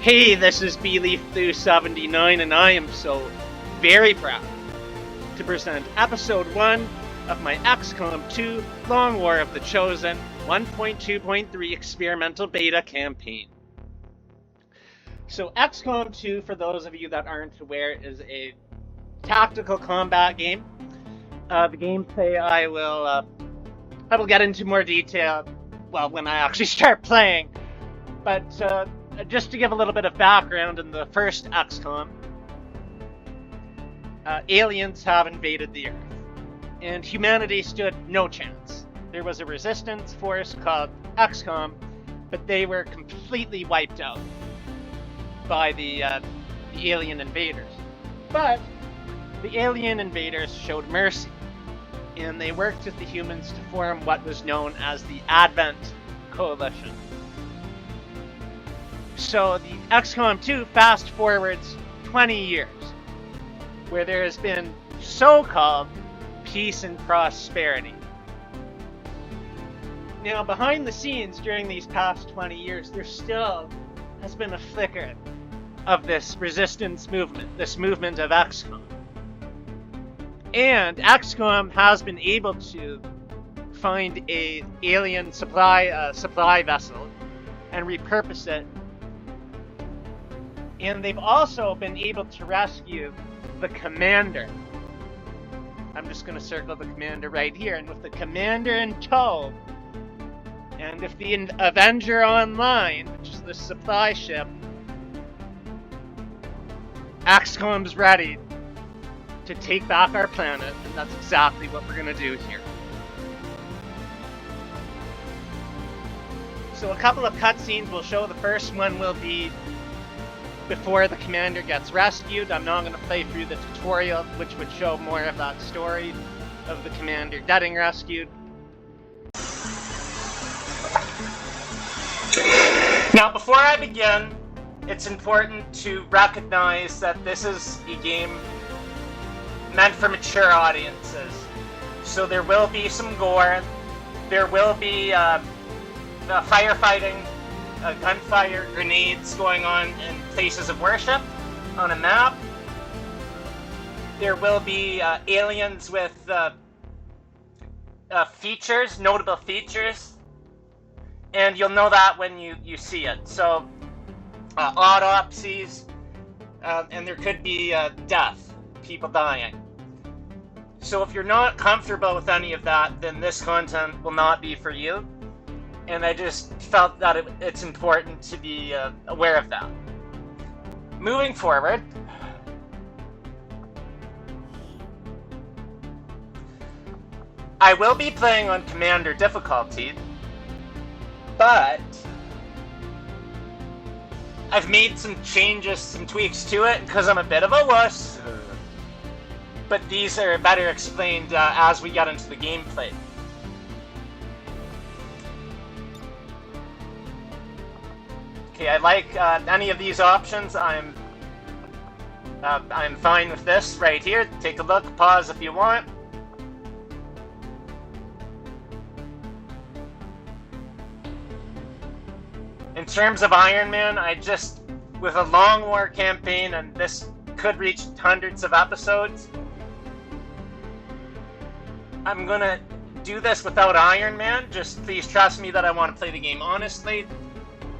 Hey, this is BeLeafBlue79, and I am so very proud to present episode 1 of my XCOM 2 Long War of the Chosen 1.2.3 experimental beta campaign. So XCOM 2, for those of you that aren't aware, is a tactical combat game. The gameplay I will get into more detail, well, when I actually start playing. But just to give a little bit of background, in the first XCOM, aliens have invaded the Earth, and humanity stood no chance. There was a resistance force called XCOM, but they were completely wiped out by the alien invaders. But the alien invaders showed mercy, and they worked with the humans to form what was known as the Advent Coalition. So the XCOM 2 fast forwards 20 years, where there has been so-called peace and prosperity. Now, behind the scenes during these past 20 years, there still has been a flicker of this resistance movement, this movement of XCOM. And XCOM has been able to find a alien supply vessel and repurpose it. And they've also been able to rescue the commander. I'm just going to circle the commander right here. And with the commander in tow, and if the Avenger Online, which is the supply ship, XCOM's ready to take back our planet, and that's exactly what we're going to do here. So a couple of cutscenes will show. The first one will be before the commander gets rescued. I'm not going to play through the tutorial, which would show more of that story of the commander getting rescued. Now, before I begin, it's important to recognize that this is a game meant for mature audiences. So there will be some gore, there will be firefighting, gunfire, grenades going on in places of worship on a map. There will be aliens with features, notable features, and you'll know that when you see it. So autopsies, and there could be death, people dying. So if you're not comfortable with any of that, then this content will not be for you. And I just felt that it's important to be aware of that. Moving forward, I will be playing on Commander difficulty, but I've made some changes, some tweaks to it, because I'm a bit of a wuss. But these are better explained as we get into the gameplay. Okay, I like any of these options. I'm fine with this right here. Take a look, pause if you want. In terms of Iron Man, with a long war campaign, and this could reach hundreds of episodes, I'm gonna do this without Iron Man. Just please trust me that I want to play the game honestly,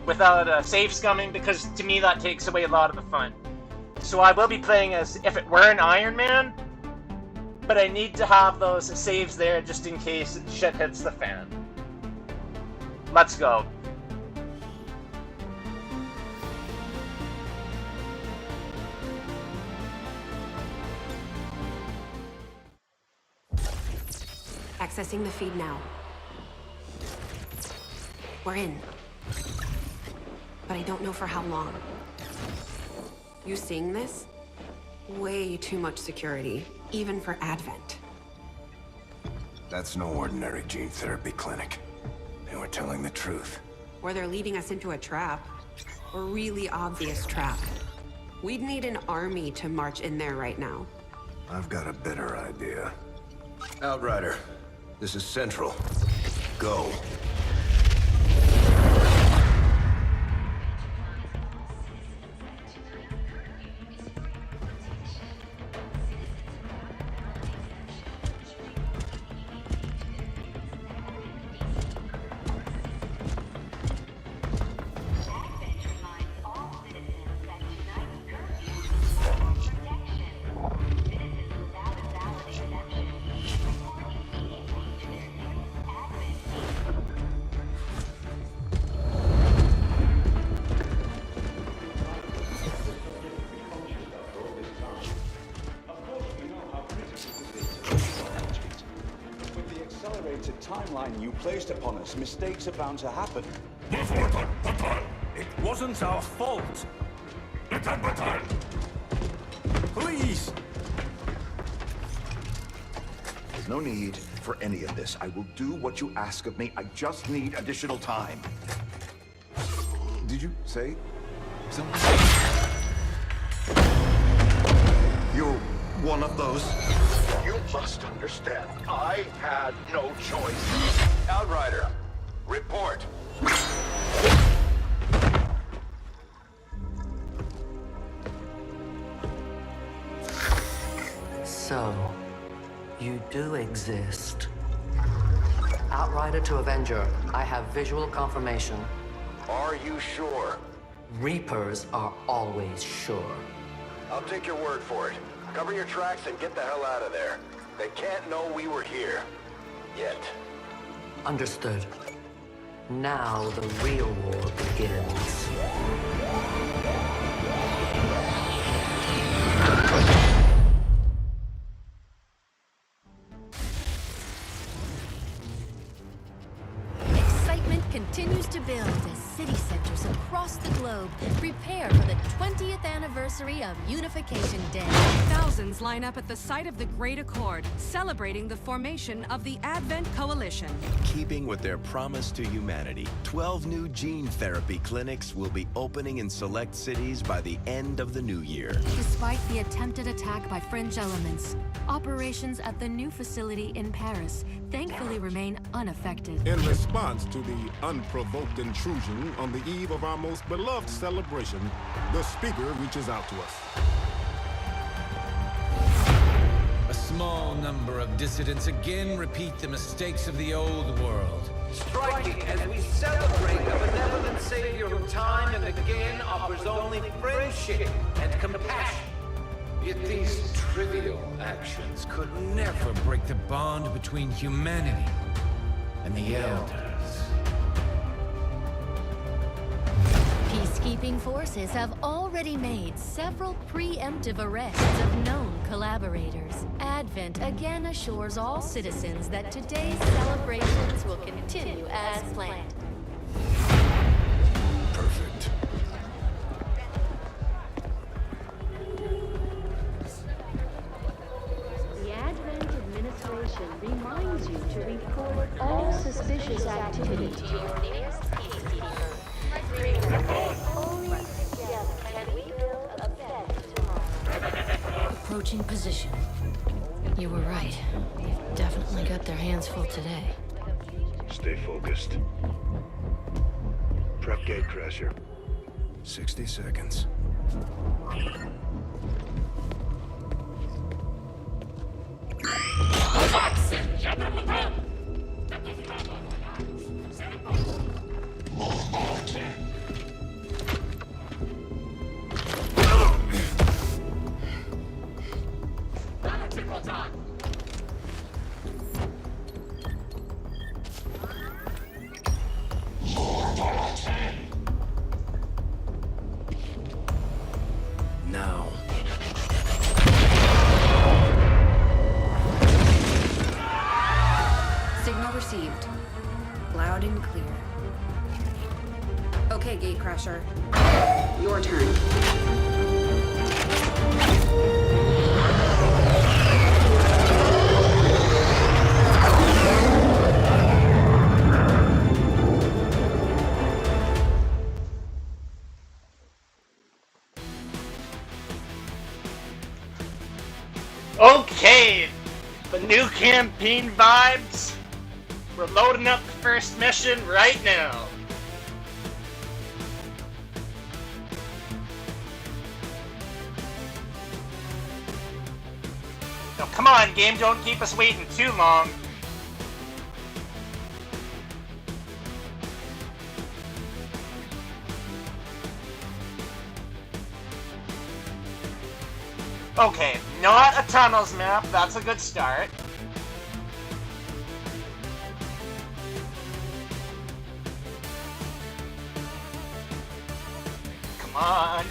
without save scumming, because to me that takes away a lot of the fun. So I will be playing as if it were an Iron Man, but I need to have those saves there just in case shit hits the fan. Let's go. Accessing the feed now. We're in. But I don't know for how long. You seeing this? Way too much security, even for Advent. That's no ordinary gene therapy clinic. They were telling the truth. Or they're leading us into a trap. A really obvious trap. We'd need an army to march in there right now. I've got a better idea. Outrider, this is Central. Go. timeline you placed upon us, mistakes are bound to happen. It wasn't our fault. Please! There's no need for any of this. I will do what you ask of me. I just need additional time. Did you say something? You're one of those? You must understand. I had no choice. Outrider, report. So, you do exist. Outrider to Avenger, I have visual confirmation. Are you sure? Reapers are always sure. I'll take your word for it. Cover your tracks and get the hell out of there. They can't know we were here. Yet. Understood. Now the real war begins. Excitement continues to build as city centers across the globe prepare for the 20th anniversary of Unification Day. Thousands line up at the site of the Great Accord, celebrating the formation of the Advent Coalition. Keeping with their promise to humanity, 12 new gene therapy clinics will be opening in select cities by the end of the new year. Despite the attempted attack by fringe elements, operations at the new facility in Paris thankfully remain unaffected. In response to the unprovoked intrusion on the eve of our most beloved celebration, the speaker reaches out to us. A small number of dissidents again repeat the mistakes of the old world. Striking as we celebrate a benevolent savior who time and again offers only friendship and compassion. Yet these trivial actions could never break the bond between humanity and the Elders. Peacekeeping forces have already made several preemptive arrests of known collaborators. Advent again assures all citizens that today's celebrations will continue as planned. Perfect. The Advent administration reminds you to report all suspicious activity to your nearest peacekeeper. Only together can we build a better tomorrow. Approaching position. You were right. They've definitely got their hands full today. Stay focused. Prep gatecrasher. 60 seconds. Now. Signal received. Loud and clear. Okay, Gatecrasher. Your turn. Okay, the new campaign vibes. We're loading up the first mission right now. Now come on, game, don't keep us waiting too long. Okay, not a tunnels map, that's a good start.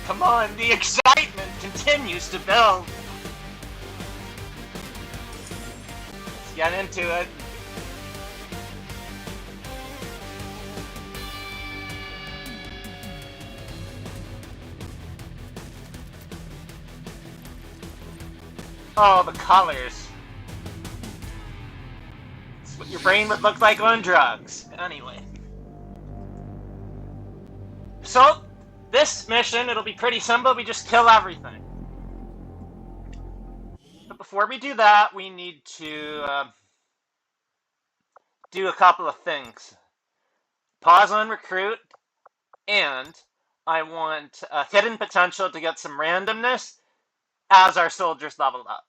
Come on, the excitement continues to build. Let's get into it. Oh, the colors. It's what your brain would look like on drugs. Anyway. So, this mission, it'll be pretty simple. We just kill everything. But before we do that, we need to do a couple of things. Pause on recruit, and I want hidden potential to get some randomness as our soldiers level up.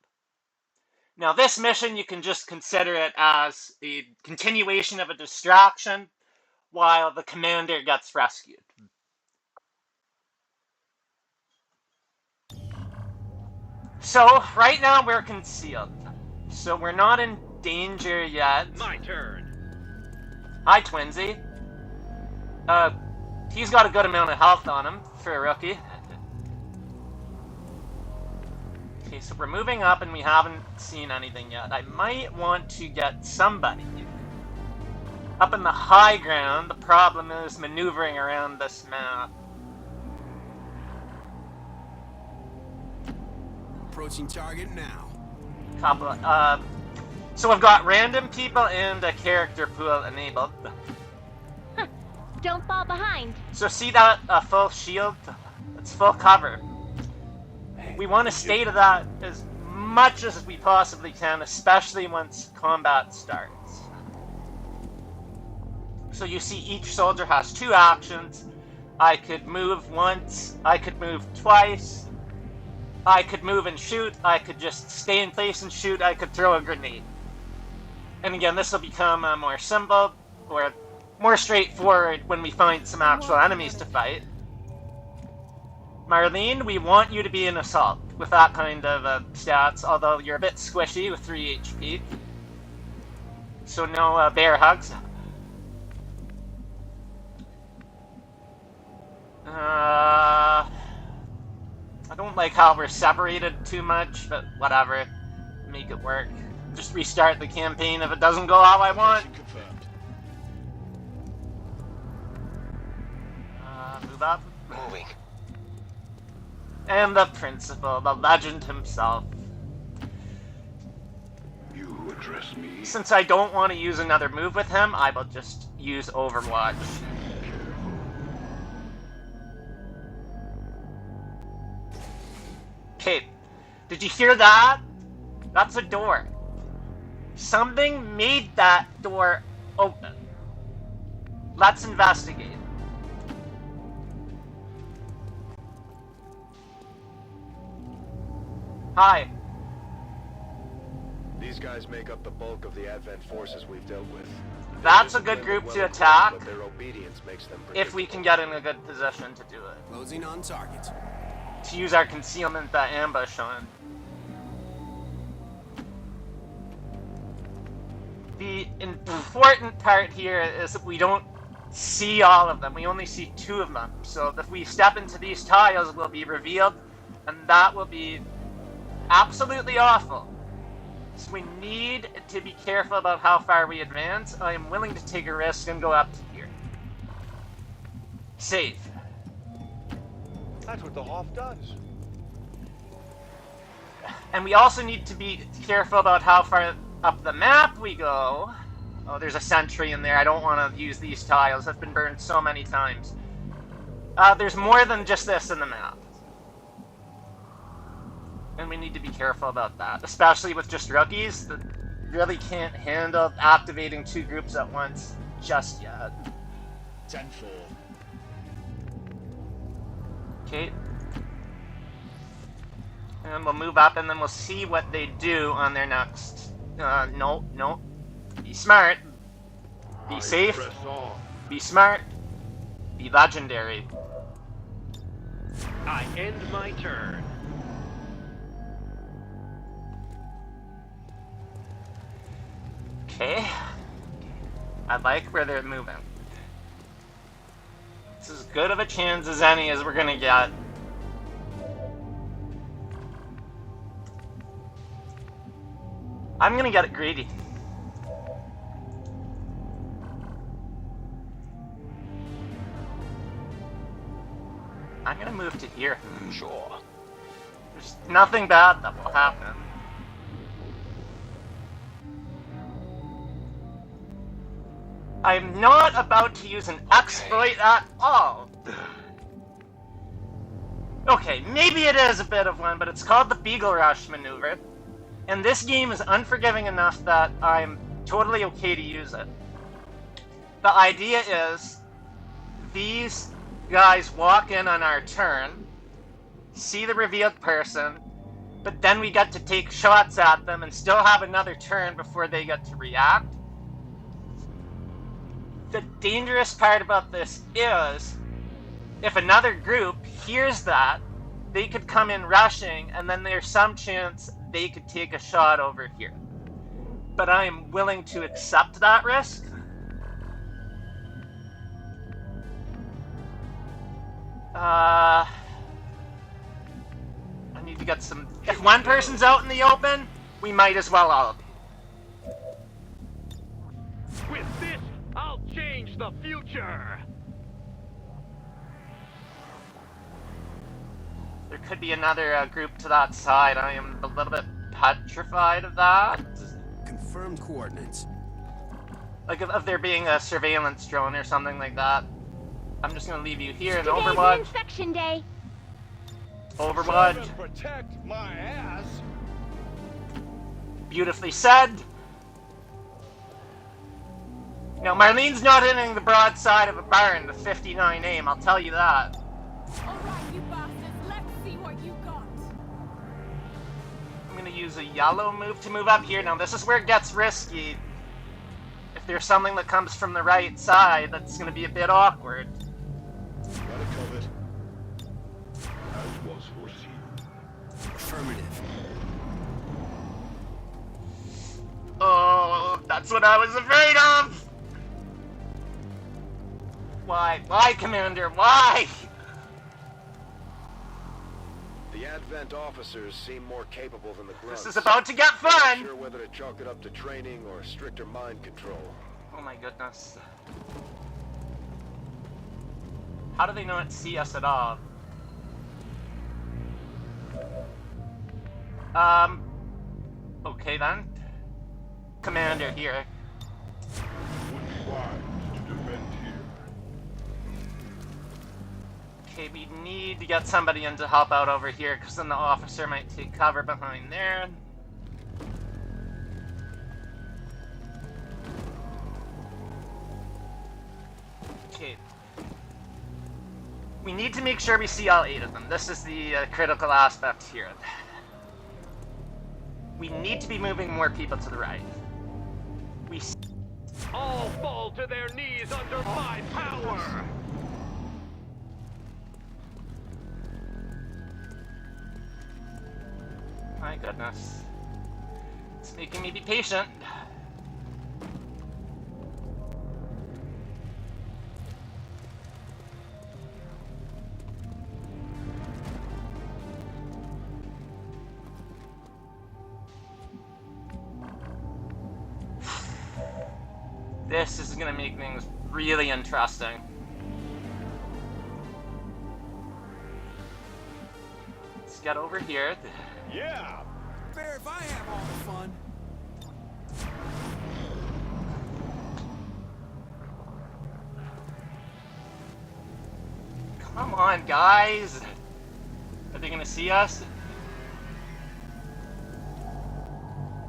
Now, this mission, you can just consider it as a continuation of a distraction while the commander gets rescued. So, right now we're concealed. So we're not in danger yet. My turn. Hi, Twinsy. He's got a good amount of health on him for a rookie. Okay, so we're moving up and we haven't seen anything yet. I might want to get somebody up in the high ground. The problem is maneuvering around this map. Approaching target now. So we've got random people and a character pool enabled. Don't fall behind. So see that full shield? It's full cover. We want to stay to that as much as we possibly can, especially once combat starts. So you see each soldier has 2 actions. I could move once, I could move twice, I could move and shoot, I could just stay in place and shoot, I could throw a grenade. And again, this will become more simple, or more straightforward when we find some actual enemies to fight. Marlene, we want you to be an assault with that kind of stats, although you're a bit squishy with 3 HP. So no bear hugs. I don't like how we're separated too much, but whatever. Make it work. Just restart the campaign if it doesn't go how I want. Move up. Moving. And the principal, the legend himself. You address me? Since I don't want to use another move with him, I will just use Overwatch. Okay, did you hear that? That's a door. Something made that door open. Let's investigate. Hi. These guys make up the bulk of the Advent forces we've dealt with. That's a good group to attack, but their obedience makes them if we can get in a good position to do it. Closing on target. To use our concealment ambush on. The important part here is that we don't see all of them. We only see 2 of them. So if we step into these tiles, we'll be revealed, and that will be absolutely awful. So we need to be careful about how far we advance. I am willing to take a risk and go up to here. Safe. That's what the Hoff does. And we also need to be careful about how far up the map we go. Oh, there's a sentry in there. I don't want to use these tiles. I've been burned so many times. There's more than just this in the map. And we need to be careful about that, especially with just rookies that really can't handle activating 2 groups at once just yet. 10-4. Okay. And we'll move up and then we'll see what they do on their next... no. Be smart. Be safe. Be smart. Be legendary. I end my turn. Okay. I like where they're moving. It's as good of a chance as any as we're gonna get. I'm gonna get it greedy. I'm gonna move to here. Sure. There's nothing bad that will happen. I'm not about to use an exploit at all. Okay, maybe it is a bit of one, but it's called the Beagle Rush maneuver. And this game is unforgiving enough that I'm totally okay to use it. The idea is, these guys walk in on our turn, see the revealed person, but then we get to take shots at them and still have another turn before they get to react. The dangerous part about this is, if another group hears that, they could come in rushing, and then there's some chance they could take a shot over here. But I am willing to accept that risk. I need to get some... If one person's out in the open, we might as well all be. With this, I'll change the future! There could be another group to that side. I am a little bit petrified of that. Confirmed coordinates. Like of there being a surveillance drone or something like that. I'm just gonna leave you here in Today's Overwatch. inspection day. Overwatch. Protect my ass. Beautifully said. Now, Marlene's not hitting the broadside of a barn with 59 aim, I'll tell you that. Alright, you bastards, let's see what you got. I'm gonna use a yellow move to move up here. Now, this is where it gets risky. If there's something that comes from the right side, that's gonna be a bit awkward. Got it covered. As was foreseen. Affirmative. Oh, that's what I was afraid of! Why? Why, Commander? Why? The Advent officers seem more capable than the grunts. This is about to get fun! I'm not sure whether to chalk it up to training or stricter mind control. Oh my goodness. How do they not see us at all? Okay then. Commander here. Would be wise to defend here. Okay, we need to get somebody in to help out over here, because then the officer might take cover behind there. Okay. We need to make sure we see all 8 of them. This is the critical aspect here. We need to be moving more people to the right. We All fall to their knees under my power! My goodness. It's making me be patient. This is gonna make things really interesting. Let's get over here. Yeah! Fair if I have all the fun. Come on, guys! Are they gonna see us?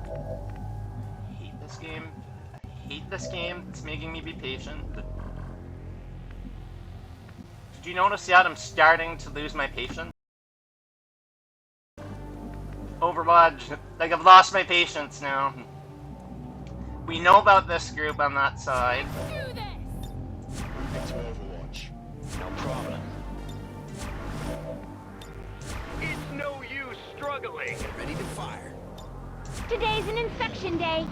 I hate this game. I hate this game. It's making me be patient. Did you notice yet I'm starting to lose my patience? Overwatch. Like, I've lost my patience now. We know about this group on that side. Do this! Moving to Overwatch. No problem. It's no use struggling. Ready to fire. Today's an inspection day.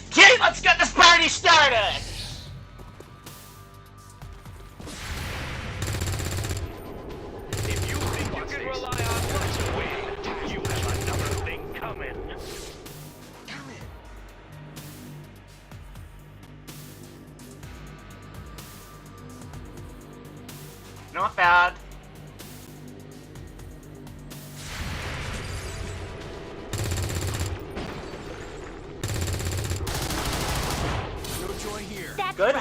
Okay, let's get this party started! If you think you can rely on one to win, you have another thing coming. Not bad. Good.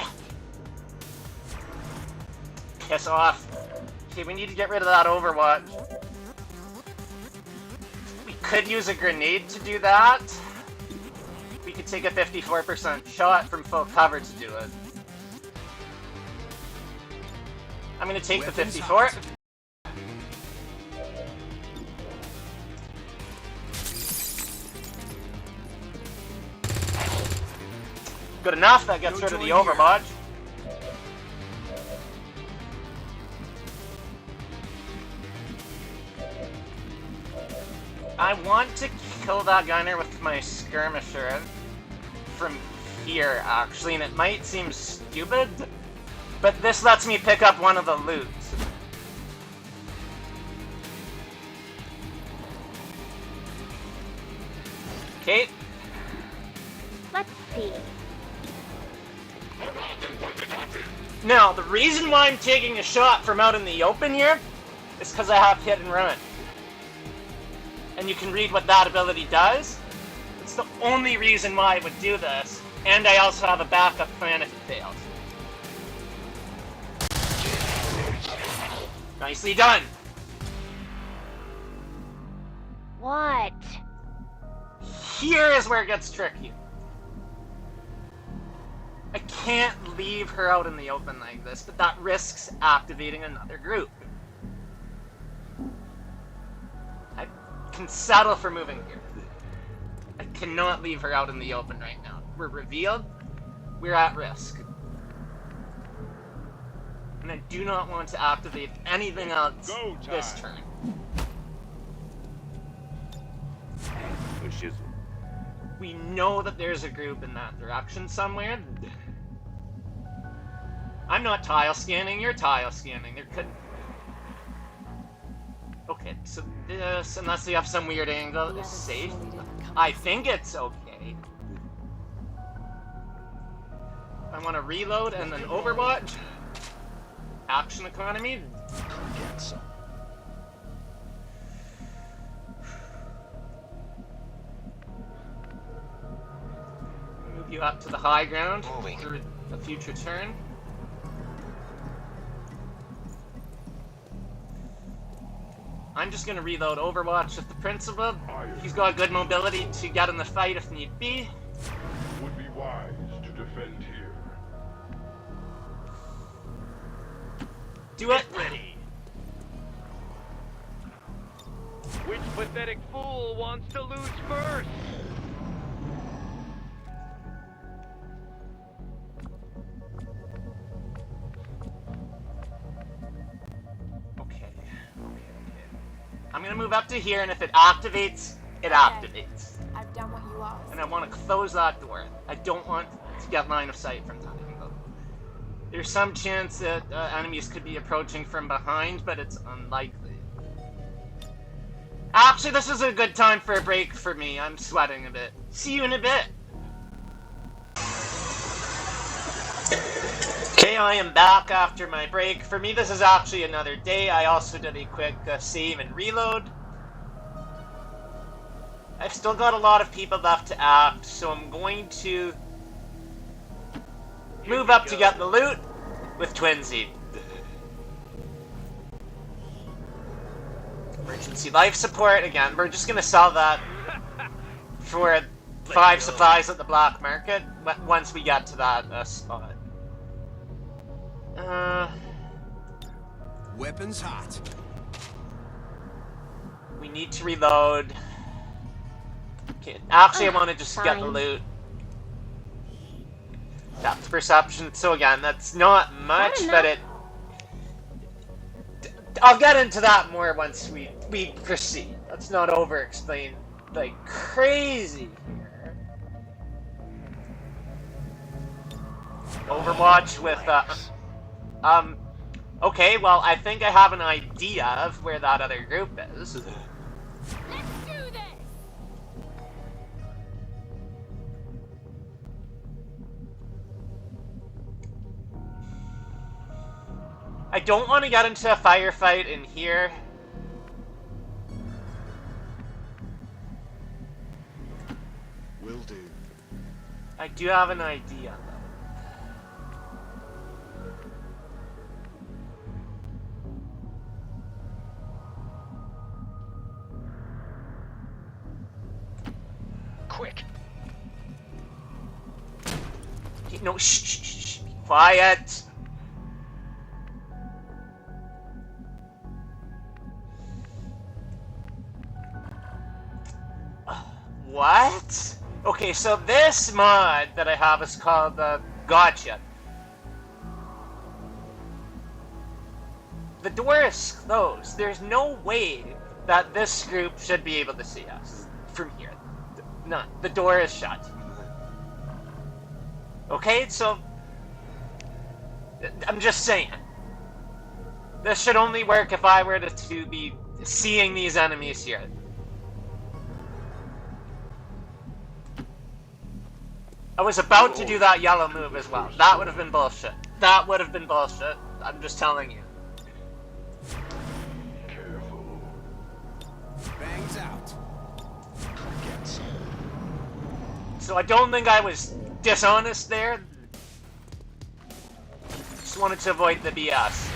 Piss off. Okay, we need to get rid of that Overwatch. We could use a grenade to do that. We could take a 54% shot from full cover to do it. I'm gonna take the 54. Good enough, that gets rid of the Overwatch. I want to kill that gunner with my skirmisher from here, actually, and it might seem stupid, but this lets me pick up one of the loot. Okay. Let's see. Now, the reason why I'm taking a shot from out in the open here is because I have hit and run. And you can read what that ability does. It's the only reason why I would do this. And I also have a backup plan if it fails. Nicely done! What? Here is where it gets tricky. I can't leave her out in the open like this, but that risks activating another group. I can settle for moving here. I cannot leave her out in the open right now. We're revealed. We're at risk. And I do not want to activate anything else this turn. We know that there's a group in that direction somewhere. I'm not tile scanning, you're tile scanning. There could... Okay, so this, unless we have some weird angle, is safe. I think it's okay. I want to reload and then Overwatch. Action economy. Get some. Move you up to the high ground for a future turn. I'm just gonna reload Overwatch with the principal. He's got good mobility to get in the fight if need be. Would be wise to defend here. Do it. Ready. Which pathetic fool wants to lose first? I'm gonna move up to here, and if it activates, it activates. I've done what you asked. And I want to close that door. I don't want to get line of sight from that angle. There's some chance that enemies could be approaching from behind, but it's unlikely. Actually, this is a good time for a break for me. I'm sweating a bit. See you in a bit. Okay, I am back after my break. For me, this is actually another day. I also did a quick save and reload. I've still got a lot of people left to act, so I'm going to move up to get the loot with Twinsy. Emergency life support. Again, we're just going to sell that for 5 supplies at the black market once we get to that spot. Weapons hot. We need to reload. Okay, actually, I want to just get the loot. Depth perception. So again, that's not much, but it. I'll get into that more once we proceed. Let's not over-explain like crazy here. Overwatch with okay, well, I think I have an idea of where that other group is. Let's do this! I don't want to get into a firefight in here. Will do. I do have an idea, though. No, shh, be quiet. What? Okay, so this mod that I have is called Gotcha. The door is closed. There's no way that this group should be able to see us from here. None. The door is shut. Okay, so I'm just saying. This should only work if I were to be seeing these enemies here. I was about to do that yellow move as well. That would have been bullshit. That would have been bullshit. I'm just telling you. Careful. Bangs out. So I don't think I was dishonest there. Just wanted to avoid the BS.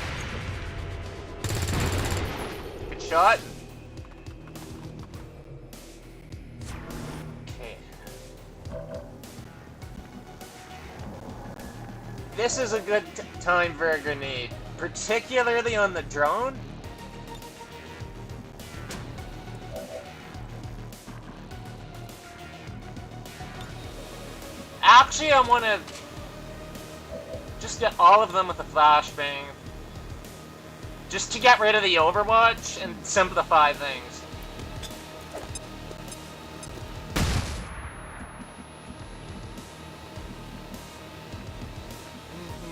Good shot. Okay. This is a good time for a grenade, particularly on the drone. Actually, I want to just get all of them with a flashbang. Just to get rid of the Overwatch and simplify things.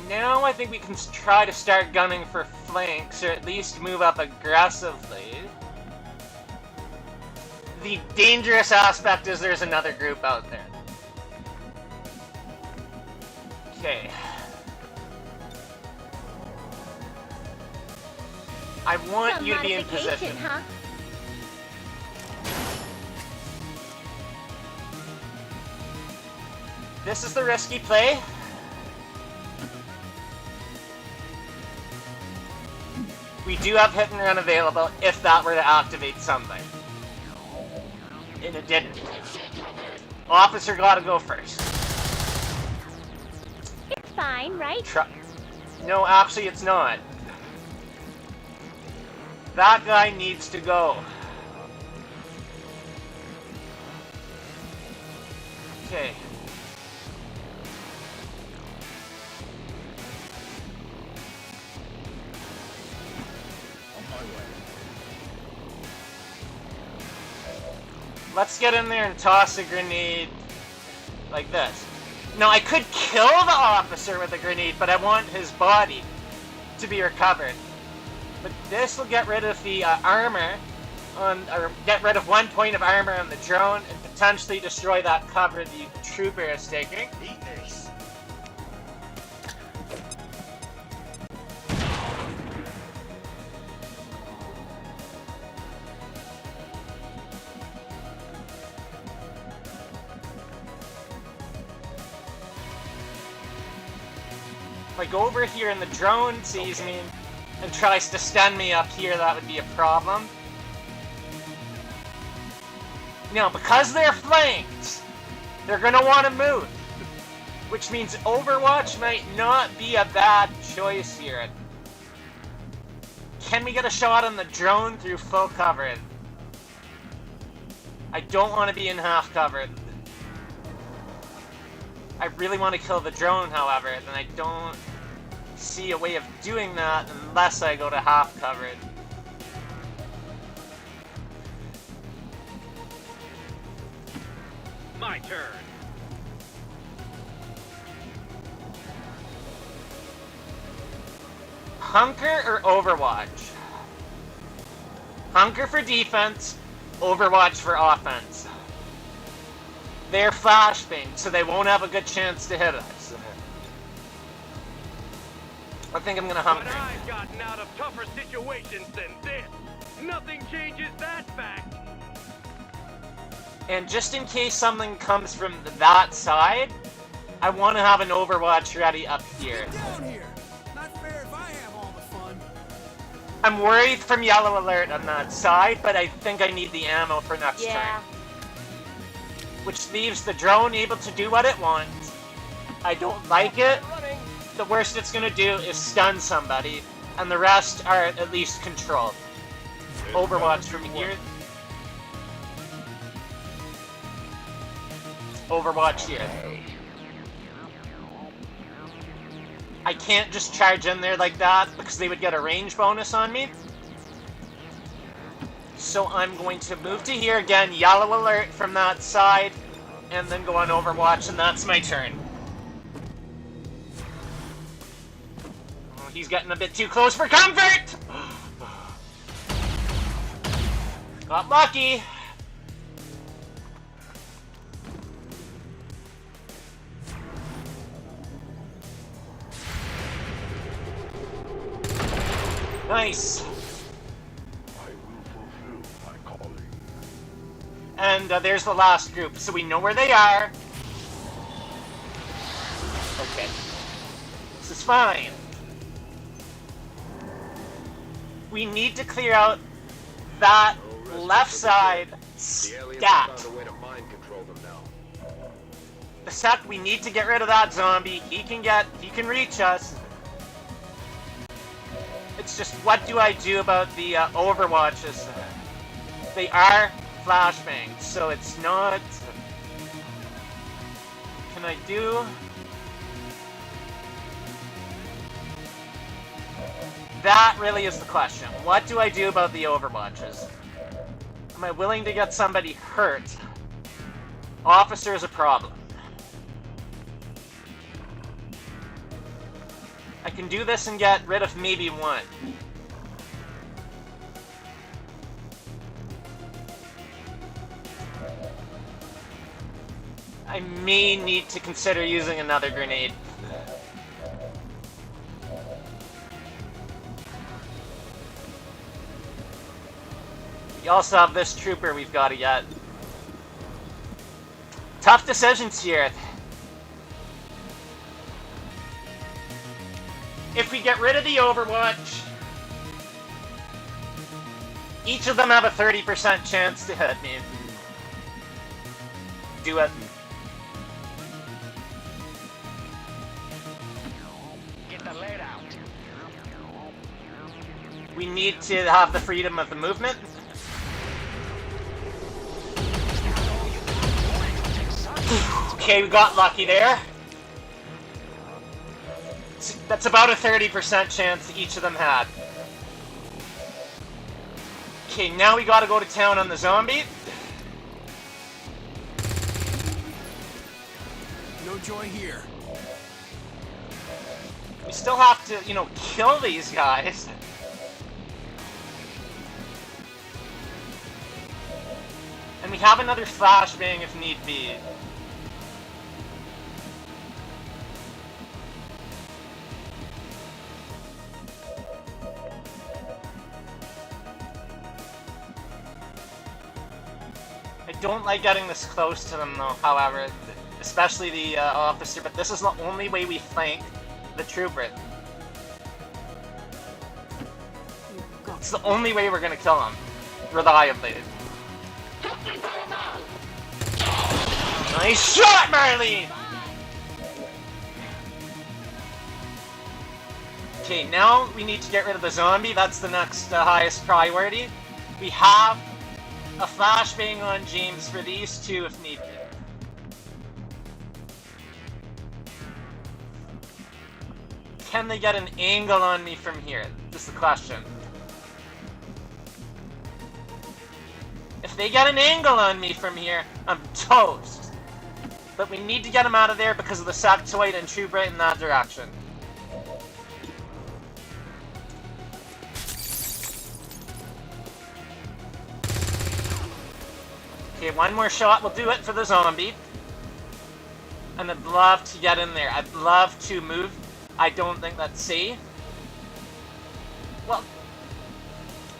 Now I think we can try to start gunning for flanks, or at least move up aggressively. The dangerous aspect is there's another group out there. Okay. I want Some you to be in modification, position. huh? This is the risky play. We do have hit and run available if that were to activate something. And it didn't. Officer gotta go first. It's fine, right? No, actually it's not. That guy needs to go. Okay. Let's get in there and toss a grenade like this. Now, I could kill the officer with a grenade, but I want his body to be recovered. But this will get rid of the armor on, or get rid of 1 point of armor on the drone and potentially destroy that cover the trooper is taking. If I go over here and the drone sees me and tries to stun me up here, that would be a problem. Now, because they're flanked, they're gonna want to move. Which means Overwatch might not be a bad choice here. Can we get a shot on the drone through full cover? I don't want to be in half cover. I really want to kill the drone, however, and I don't see a way of doing that unless I go to half covered. My turn. Hunker or Overwatch? Hunker for defense, Overwatch for offense. They're flashbang, so they won't have a good chance to hit us. I think I'm gonna hunker. But I've gotten out of tougher situations than this. Nothing changes that fact. And just in case something comes from that side, I want to have an Overwatch ready up here. Get down here. Not fair if I have all the fun. I'm worried from yellow alert on that side, but I think I need the ammo for next turn. Which leaves the drone able to do what it wants. I don't like it. The worst it's gonna do is stun somebody, and the rest are at least controlled. Overwatch from here. Overwatch here. I can't just charge in there like that because they would get a range bonus on me. So I'm going to move to here again, yellow alert from that side, and then go on Overwatch, and that's my turn. Oh, he's getting a bit too close for comfort! Got lucky. Nice. And there's the last group, so we know where they are. Okay. This is fine. We need to clear out that left side stat. The sec, we need to get rid of that zombie. He can reach us. It's just, what do I do about the Overwatches? They are flashbangs, so it's not... Can I do... That really is the question. What do I do about the Overwatches? Am I willing to get somebody hurt? Officer is a problem. I can do this and get rid of maybe one. I may need to consider using another grenade. We also have this trooper we've got to get. Tough decisions here. If we get rid of the Overwatch, each of them have a 30% chance to hit me. Do it. Get the lead out. We need to have the freedom of the movement. Okay, we got lucky there. That's about a 30% chance each of them had. Okay, now we gotta go to town on the zombie. No joy here. We still have to, you know, kill these guys. And we have another flashbang if need be. I don't like getting this close to them though, however, especially the officer, but this is the only way we flank the trooper. It's the only way we're gonna kill him, reliably. Nice shot, Marlene! Okay, now we need to get rid of the zombie, that's the next highest priority. We have a flashbang on James for these two if need be. Can they get an angle on me from here? This is the question. If they get an angle on me from here, I'm toast. But we need to get them out of there because of the sectoid and trooper in that direction. Okay, one more shot will do it for the zombie. And I'd love to get in there. I'd love to move. I don't think that's safe. Well,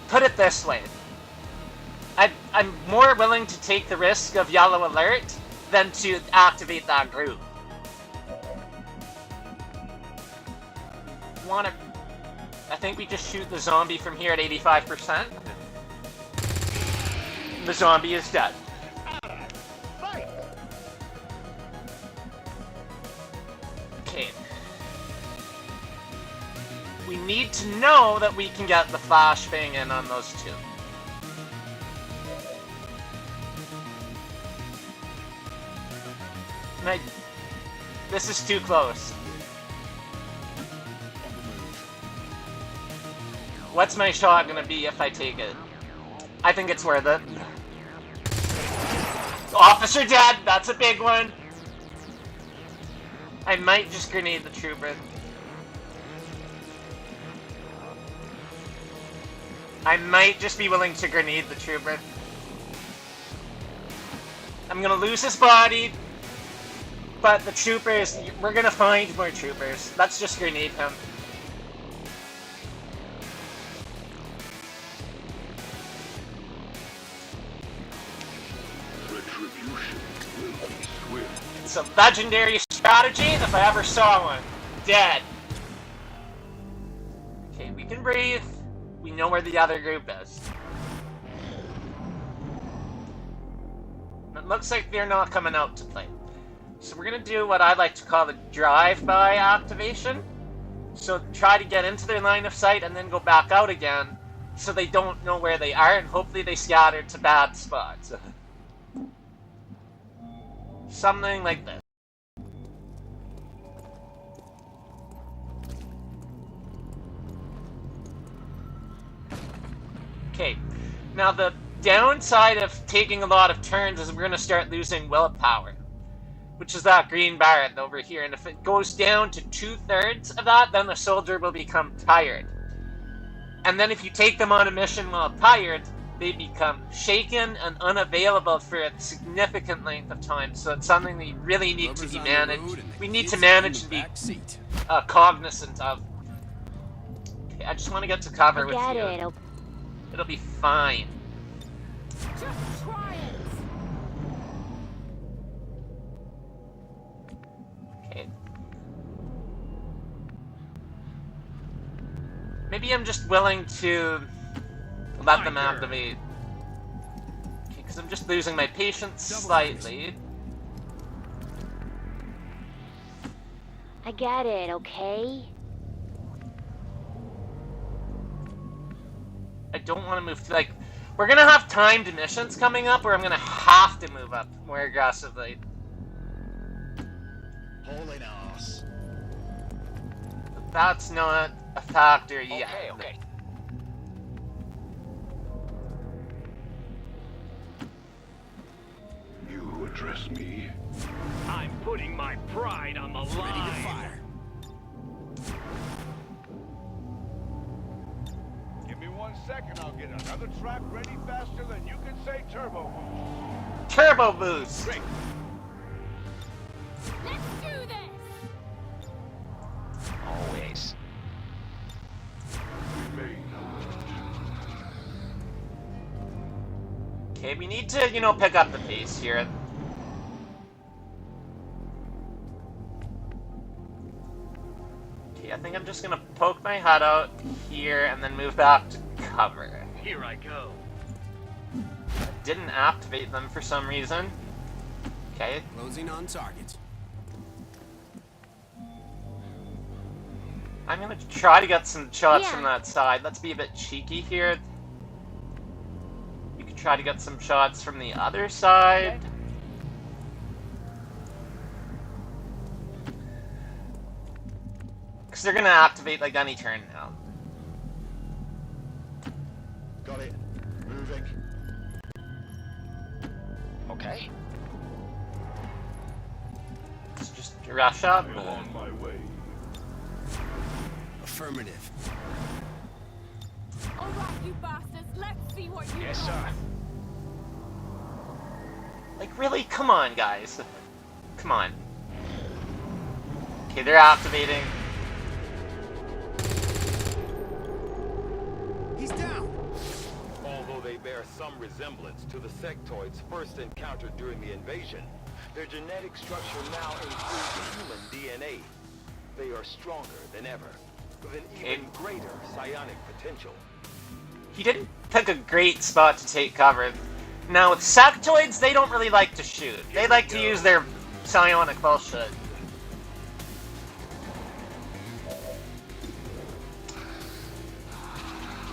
put it this way. I'm more willing to take the risk of yellow alert than to activate that group. I think we just shoot the zombie from here at 85%. The zombie is dead. We need to know that we can get the flashbang in on those two. This is too close. What's my shot gonna be if I take it? I think it's worth it. Officer dead! That's a big one! I might just grenade the trooper. I might just be willing to grenade the trooper. I'm gonna lose his body, but the troopers, we're gonna find more troopers. Let's just grenade him. Retribution will be swift. It's a legendary strategy if I ever saw one. Dead. Okay, we can breathe. We know where the other group is. It looks like they're not coming out to play. So we're gonna do what I like to call the drive-by activation. So try to get into their line of sight and then go back out again so they don't know where they are, and hopefully they scatter to bad spots. Something like this. Okay, now the downside of taking a lot of turns is we're going to start losing willpower, which is that green bar over here, and if it goes down to 2/3 of that, then the soldier will become tired. And then if you take them on a mission while tired, they become shaken and unavailable for a significant length of time, so it's something we really need to be managed. We need to manage and be cognizant of. Okay, I just want to get to cover with you. It'll be fine. Just try it. Okay. Maybe I'm just willing to let them activate. Okay, because I'm just losing my patience slightly. I got it, okay? I don't want to move to, like, we're gonna have timed missions coming up where I'm gonna have to move up more aggressively. Holding us. But that's not a factor yet. Okay. You address me? I'm putting my pride on the line. Ready to fire. Give me 1 second, I'll get another track ready faster than you can say turbo boost. Turbo boost! Great. Let's do this. Always. Okay, we need to, you know, pick up the pace here. Okay, I think I'm just gonna poke my head out here and then move back to cover. Here I go. I didn't activate them for some reason. Okay. Closing on target. I'm gonna try to get some shots from that side. Let's be a bit cheeky here. You could try to get some shots from the other side. Because they're gonna activate like any turn now. Got it. Moving. Okay. Let's just rush up. I'm on my way. Affirmative. All right, you bastards. Let's see what you Yes, got. sir. Like, really? Come on, guys. Come on. Okay, they're activating. He's down. Although they bear some resemblance to the sectoids first encountered during the invasion, their genetic structure now includes human DNA. They are stronger than ever, with an even greater psionic potential. He didn't pick a great spot to take cover. Now, with sectoids, they don't really like to shoot. They like to use their psionic bullshit.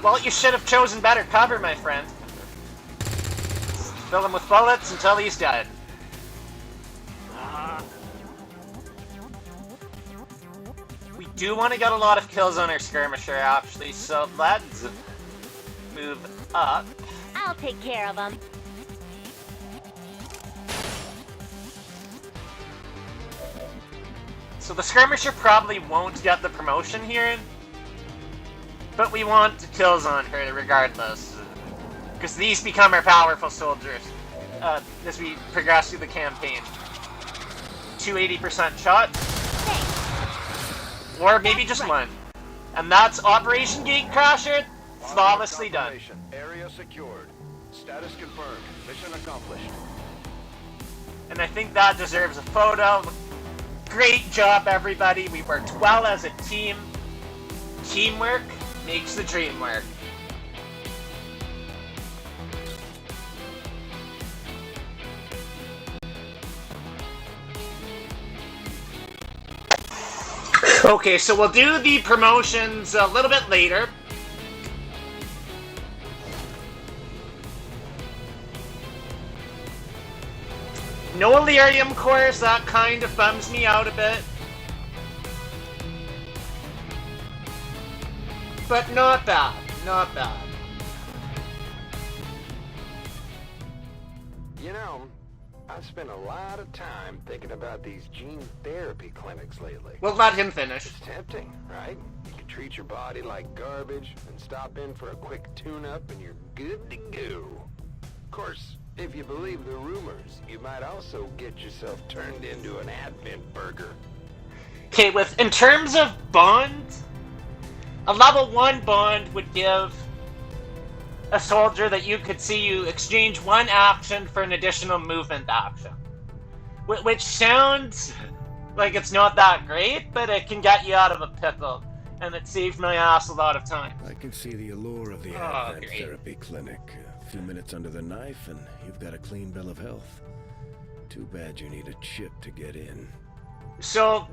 Well, you should have chosen better cover, my friend. Fill him with bullets until he's dead. We do want to get a lot of kills on our skirmisher, actually, so let's move up. I'll take care of them. So the skirmisher probably won't get the promotion here, but we want kills on her regardless, because these become our powerful soldiers as we progress through the campaign. 280% shot, or maybe just one, and that's Operation Gatecrasher, flawlessly done. Area secured. Status confirmed. Mission accomplished. And I think that deserves a photo. Great job, everybody. We worked well as a team. Teamwork makes the dream work. Okay, so we'll do the promotions a little bit later. No Illyrium cores, that kind of bums me out a bit. But not bad, not bad. You know, I've spent a lot of time thinking about these gene therapy clinics lately. We'll let him finish. It's tempting, right? You can treat your body like garbage and stop in for a quick tune-up and you're good to go. Of course, if you believe the rumors, you might also get yourself turned into an Advent burger. Okay, in terms of bond, a level 1 bond would give a soldier that you could see you exchange one action for an additional movement action. Which sounds like it's not that great, but it can get you out of a pickle, and it saved my ass a lot of time. I can see the allure of the Advent Therapy Clinic. A few minutes under the knife, and you've got a clean bill of health. Too bad you need a chip to get in. So,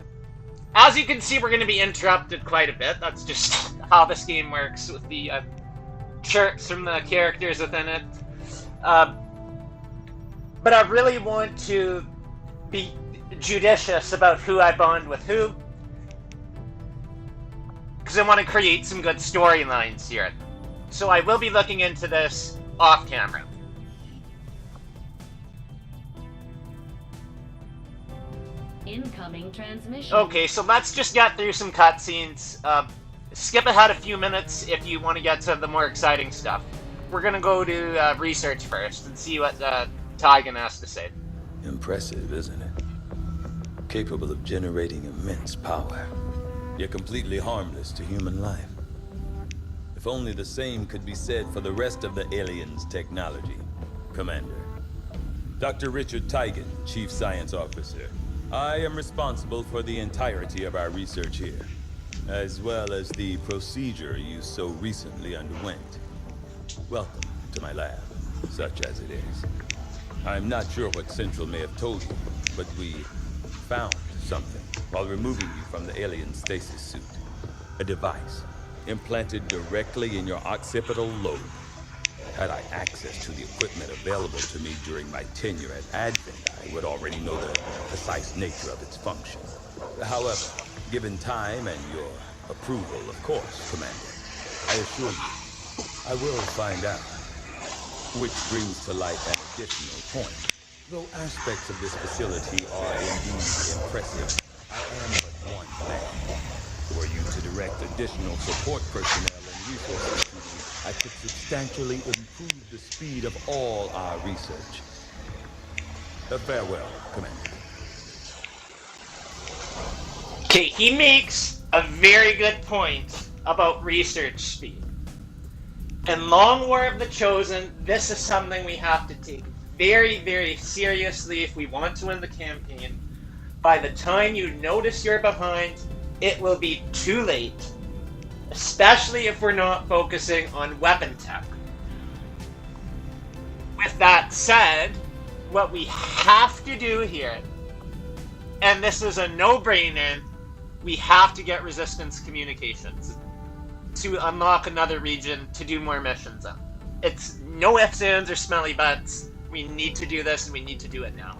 as you can see, we're going to be interrupted quite a bit. That's just how this game works with the chirps from the characters within it. But I really want to be judicious about who I bond with who, because I want to create some good storylines here. So I will be looking into this off camera. Incoming transmission. Okay, so let's just get through some cutscenes. Skip ahead a few minutes if you want to get to the more exciting stuff. We're gonna go to research first and see what Tygan has to say. Impressive, isn't it? Capable of generating immense power, yet completely harmless to human life. If only the same could be said for the rest of the aliens' technology. Commander. Dr. Richard Tygan, Chief Science Officer. I am responsible for the entirety of our research here, as well as the procedure you so recently underwent. Welcome to my lab, such as it is. I'm not sure what Central may have told you, but we found something while removing you from the alien stasis suit. A device implanted directly in your occipital lobe. Had I access to the equipment available to me during my tenure at Advent, I would already know the precise nature of its function. However, given time and your approval, of course, Commander, I assure you, I will find out. Which brings to light an additional point. Though aspects of this facility are indeed impressive, I am but one man. Were you to direct additional support personnel and resources to me, I could substantially improve the speed of all our research. Farewell, Commander. Okay, he makes a very good point about research speed. In Long War of the Chosen, this is something we have to take very, very seriously if we want to win the campaign. By the time you notice you're behind, it will be too late. Especially if we're not focusing on weapon tech. With that said, what we have to do here, and this is a no-brainer, we have to get resistance communications. to unlock another region to do more missions in. It's no ifs, ands, or smelly butts. We need to do this, and we need to do it now.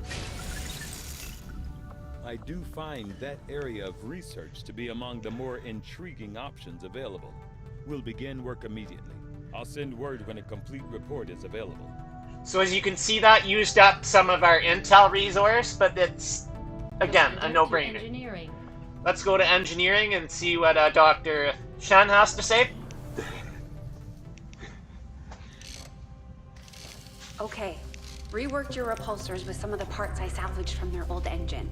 I do find that area of research to be among the more intriguing options available. We'll begin work immediately. I'll send word when a complete report is available. So as you can see, that used up some of our intel resource, but it's, again, a no-brainer. Let's go to engineering and see what Dr. Shen has to say. Okay, reworked your repulsors with some of the parts I salvaged from their old engine.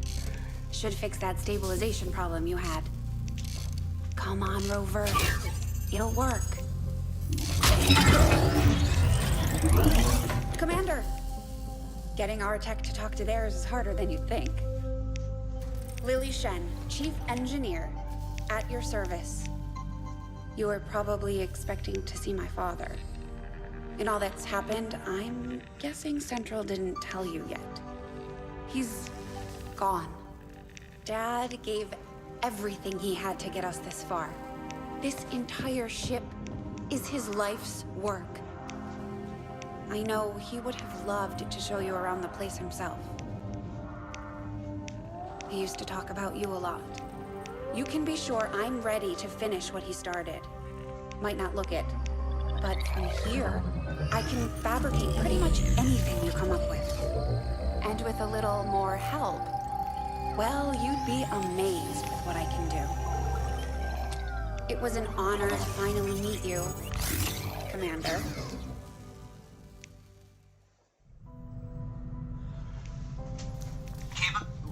Should fix that stabilization problem you had. Come on, Rover. It'll work. Commander! Getting our tech to talk to theirs is harder than you'd think. Lily Shen, Chief Engineer, at your service. You were probably expecting to see my father. In all that's happened, I'm guessing Central didn't tell you yet. He's gone. Dad gave everything he had to get us this far. This entire ship is his life's work. I know he would have loved to show you around the place himself. He used to talk about you a lot. You can be sure I'm ready to finish what he started. Might not look it, but from here, I can fabricate pretty much anything you come up with. And with a little more help, well, you'd be amazed with what I can do. It was an honor to finally meet you, Commander.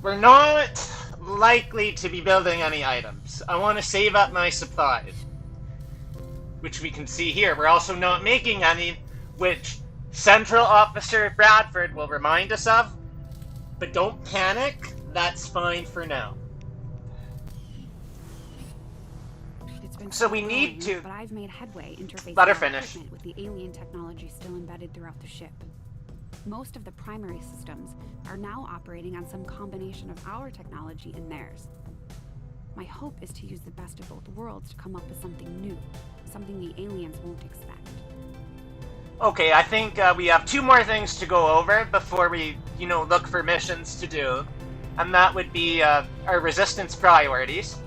We're not likely to be building any items. I want to save up my supplies, which we can see here. We're also not making any, which Central Officer Bradford will remind us of. But don't panic, that's fine for now. So we need to but I've made headway interfacing let her finish with the alien technology still embedded throughout the ship. Most of the primary systems are now operating on some combination of our technology and theirs. My hope is to use the best of both worlds to come up with something new, something the aliens won't expect. Okay, I think we have two more things to go over before we, look for missions to do. And that would be our resistance priorities.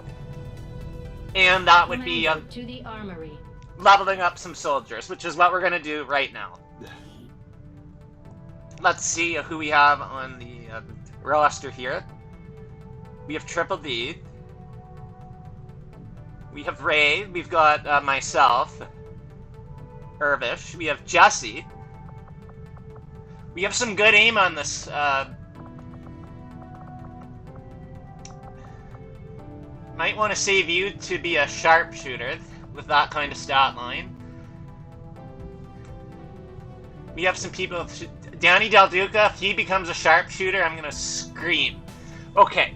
And that would be to the armory. Leveling up some soldiers, which is what we're going to do right now. Let's see who we have on the roster here. We have Triple D. We have Ray. We've got myself. Irvish. We have Jesse. We have some good aim on this. Might want to save you to be a sharpshooter with that kind of stat line. We have some people. Danny Del Duca, if he becomes a sharpshooter, I'm gonna scream. Okay.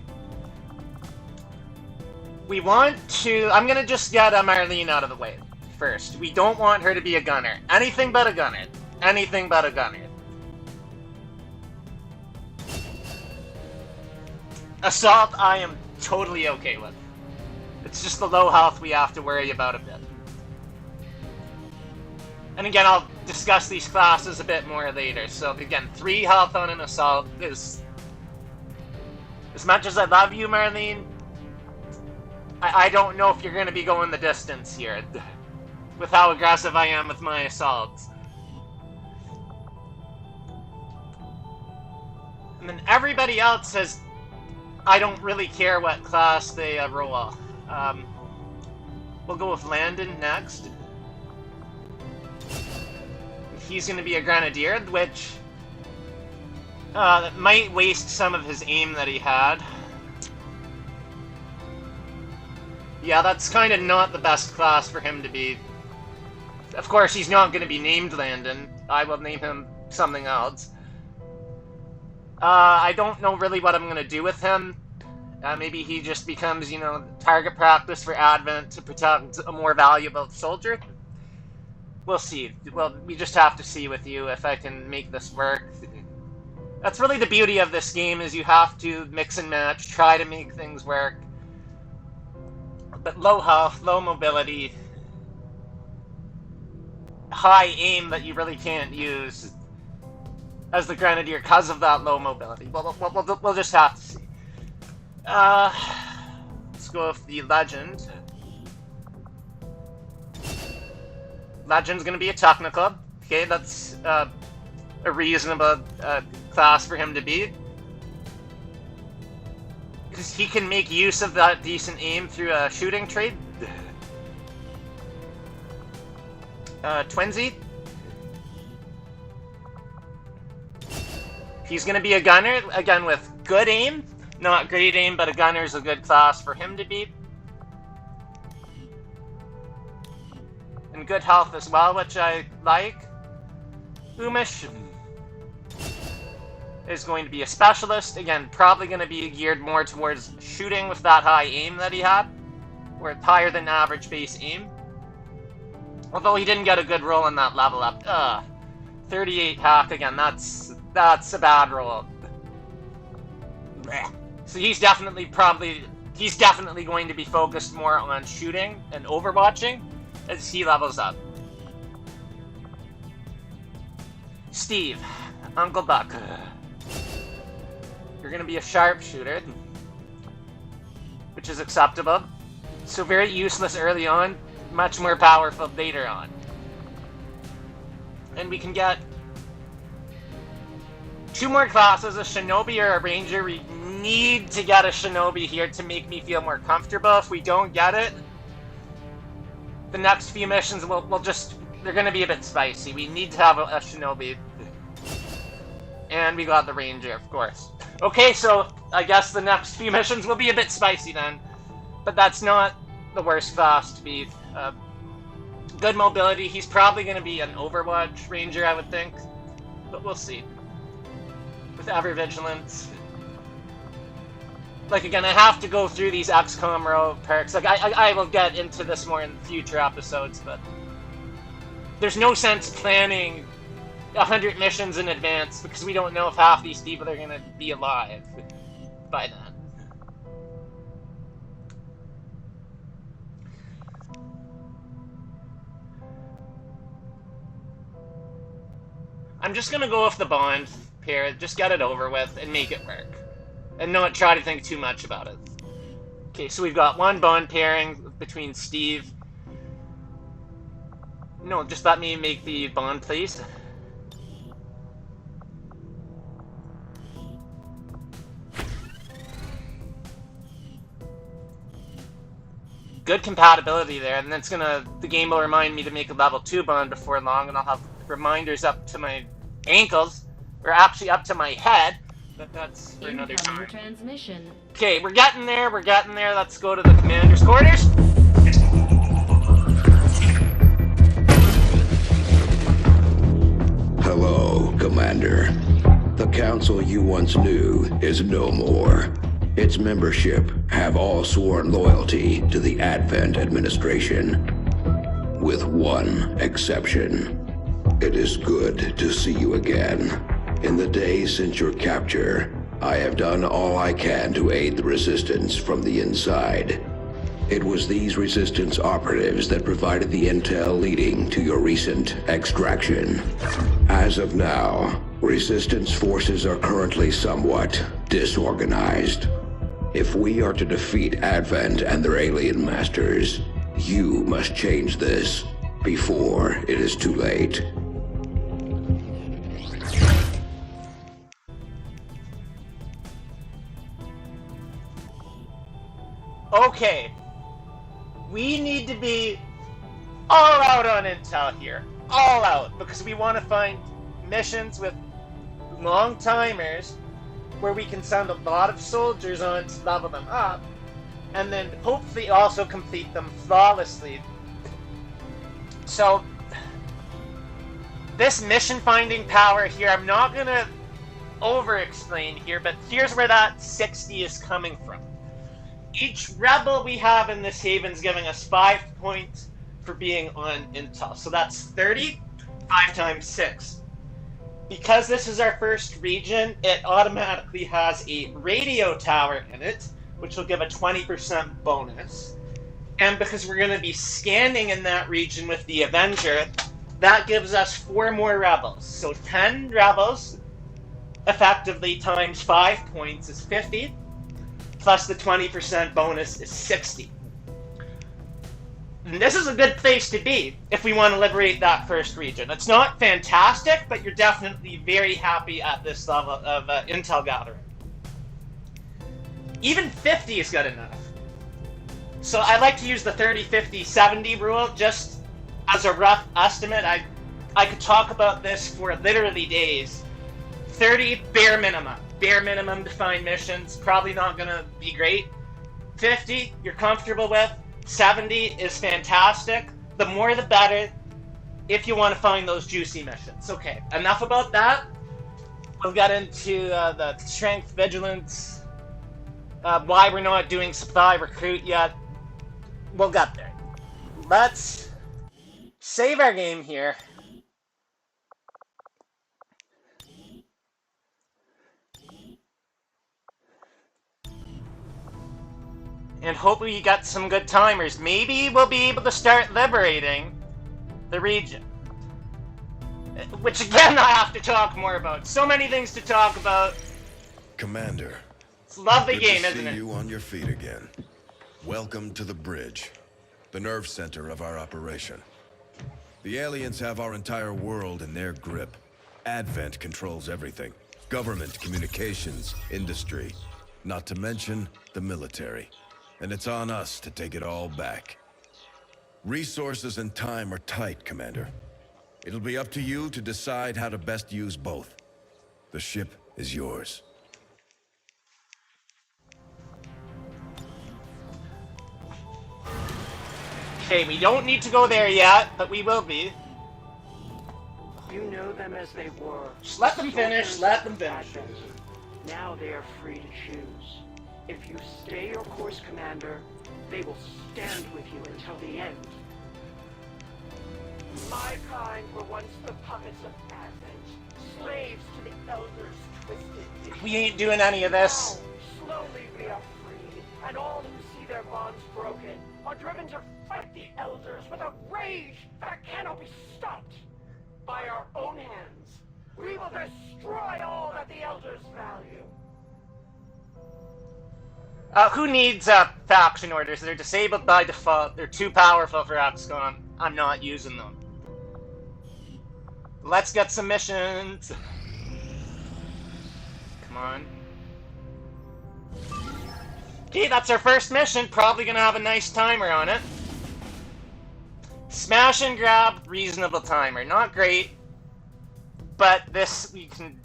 We want to... I'm gonna just get Marlene out of the way first. We don't want her to be a gunner. Anything but a gunner. Anything but a gunner. Assault, I am totally okay with. It's just the low health we have to worry about a bit. And again, I'll discuss these classes a bit more later. So again, 3 health on an assault is... As much as I love you, Marlene, I don't know if you're going to be going the distance here. With how aggressive I am with my assaults. And then everybody else says, I don't really care what class they roll. We'll go with Landon next. He's going to be a Grenadier, which might waste some of his aim that he had. Yeah, that's kind of not the best class for him to be. Of course, he's not going to be named Landon. I will name him something else. I don't know really what I'm going to do with him. Maybe he just becomes, target practice for Advent to protect a more valuable soldier. We'll see. Well, we just have to see with you if I can make this work. That's really the beauty of this game, is you have to mix and match, try to make things work. But low health, low mobility, high aim that you really can't use as the Grenadier because of that low mobility. We'll just have to see. Let's go with the Legend. Legend's going to be a technical. Okay, that's a reasonable class for him to be. Because he can make use of that decent aim through a shooting trait. Twinsy. He's going to be a gunner, again with good aim. Not great aim, but a gunner is a good class for him to be. And good health as well, which I like. Umish is going to be a specialist. Again, probably going to be geared more towards shooting with that high aim that he had. Or higher than average base aim. Although he didn't get a good roll on that level up. 38 hack again, that's a bad roll. Blech. So he's definitely going to be focused more on shooting and overwatching as he levels up. Steve, Uncle Buck. You're gonna be a sharpshooter, which is acceptable. So very useless early on, much more powerful later on. And we can get 2 more classes, a Shinobi or a Ranger. We need to get a Shinobi here to make me feel more comfortable. If we don't get it, the next few missions they're gonna be a bit spicy. We need to have a Shinobi. And we got the Ranger, of course. Okay, so I guess the next few missions will be a bit spicy then. But that's not the worst class to be. Good mobility. He's probably going to be an Overwatch Ranger, I would think. But we'll see. With Ever Vigilance. Like, again, I have to go through these XCOM row perks. Like, I will get into this more in future episodes, but there's no sense planning 100 missions in advance because we don't know if half these people are going to be alive by then. I'm just going to go with the bond pair, just get it over with and make it work. And not try to think too much about it. Okay, so we've got one bond pairing between Steve. No, just let me make the bond, please. Good compatibility there, and that's the game will remind me to make a level 2 bond before long, and I'll have reminders up to my ankles, or actually up to my head, but that's for another time. Transmission. Okay, we're getting there, let's go to the commander's quarters. Hello, Commander. The council you once knew is no more. Its membership have all sworn loyalty to the Advent administration, with one exception. It is good to see you again. In the days since your capture, I have done all I can to aid the resistance from the inside. It was these resistance operatives that provided the intel leading to your recent extraction. As of now, resistance forces are currently somewhat disorganized. If we are to defeat Advent and their alien masters, you must change this before it is too late. Okay. We need to be all out on intel here. All out. Because we want to find missions with long timers where we can send a lot of soldiers on to level them up. And then hopefully also complete them flawlessly. So, this mission finding power here, I'm not going to over-explain here, but here's where that 60 is coming from. Each rebel we have in this haven is giving us 5 points for being on intel. So that's 30, 5 times 6. Because this is our first region, it automatically has a radio tower in it, which will give a 20% bonus. And because we're going to be scanning in that region with the Avenger, that gives us 4 more rebels. So 10 rebels, effectively times 5 points is 50, plus the 20% bonus is 60. And this is a good place to be if we want to liberate that first region. It's not fantastic, but you're definitely very happy at this level of intel gathering. Even 50 is good enough. So I like to use the 30, 50, 70 rule just as a rough estimate. I could talk about this for literally days. 30, bare minimum defined missions, probably not gonna be great. 50, you're comfortable with. 70 is fantastic. The more the better if you want to find those juicy missions. Okay, enough about that. We'll get into the strength, vigilance, why we're not doing supply recruit yet. We'll get there. Let's save our game here. And hopefully you got some good timers. Maybe we'll be able to start liberating the region. Which again I have to talk more about. So many things to talk about. Commander. It's a lovely good game, to isn't see it? you on your feet again. Welcome to the bridge, the nerve center of our operation. The aliens have our entire world in their grip. Advent controls everything. Government, communications, industry. Not to mention the military. And it's on us to take it all back. Resources and time are tight, Commander. It'll be up to you to decide how to best use both. The ship is yours. Okay, we don't need to go there yet, but we will be. You know them as they were. Just let them finish, let them finish. Now they are free to choose. If you stay your course, Commander, they will stand with you until the end. My kind were once the puppets of Advent, slaves to the Elders' twisted vision. We ain't doing any of this. Now, slowly we are freed, and all who see their bonds broken are driven to fight the Elders with a rage that cannot be stopped. By our own hands, we will destroy all that the Elders value. Who needs faction orders? They're disabled by default. They're too powerful for XCOM. I'm not using them. Let's get some missions. Come on. Okay, that's our first mission. Probably gonna have a nice timer on it. Smash and grab, reasonable timer. Not great, but this, we can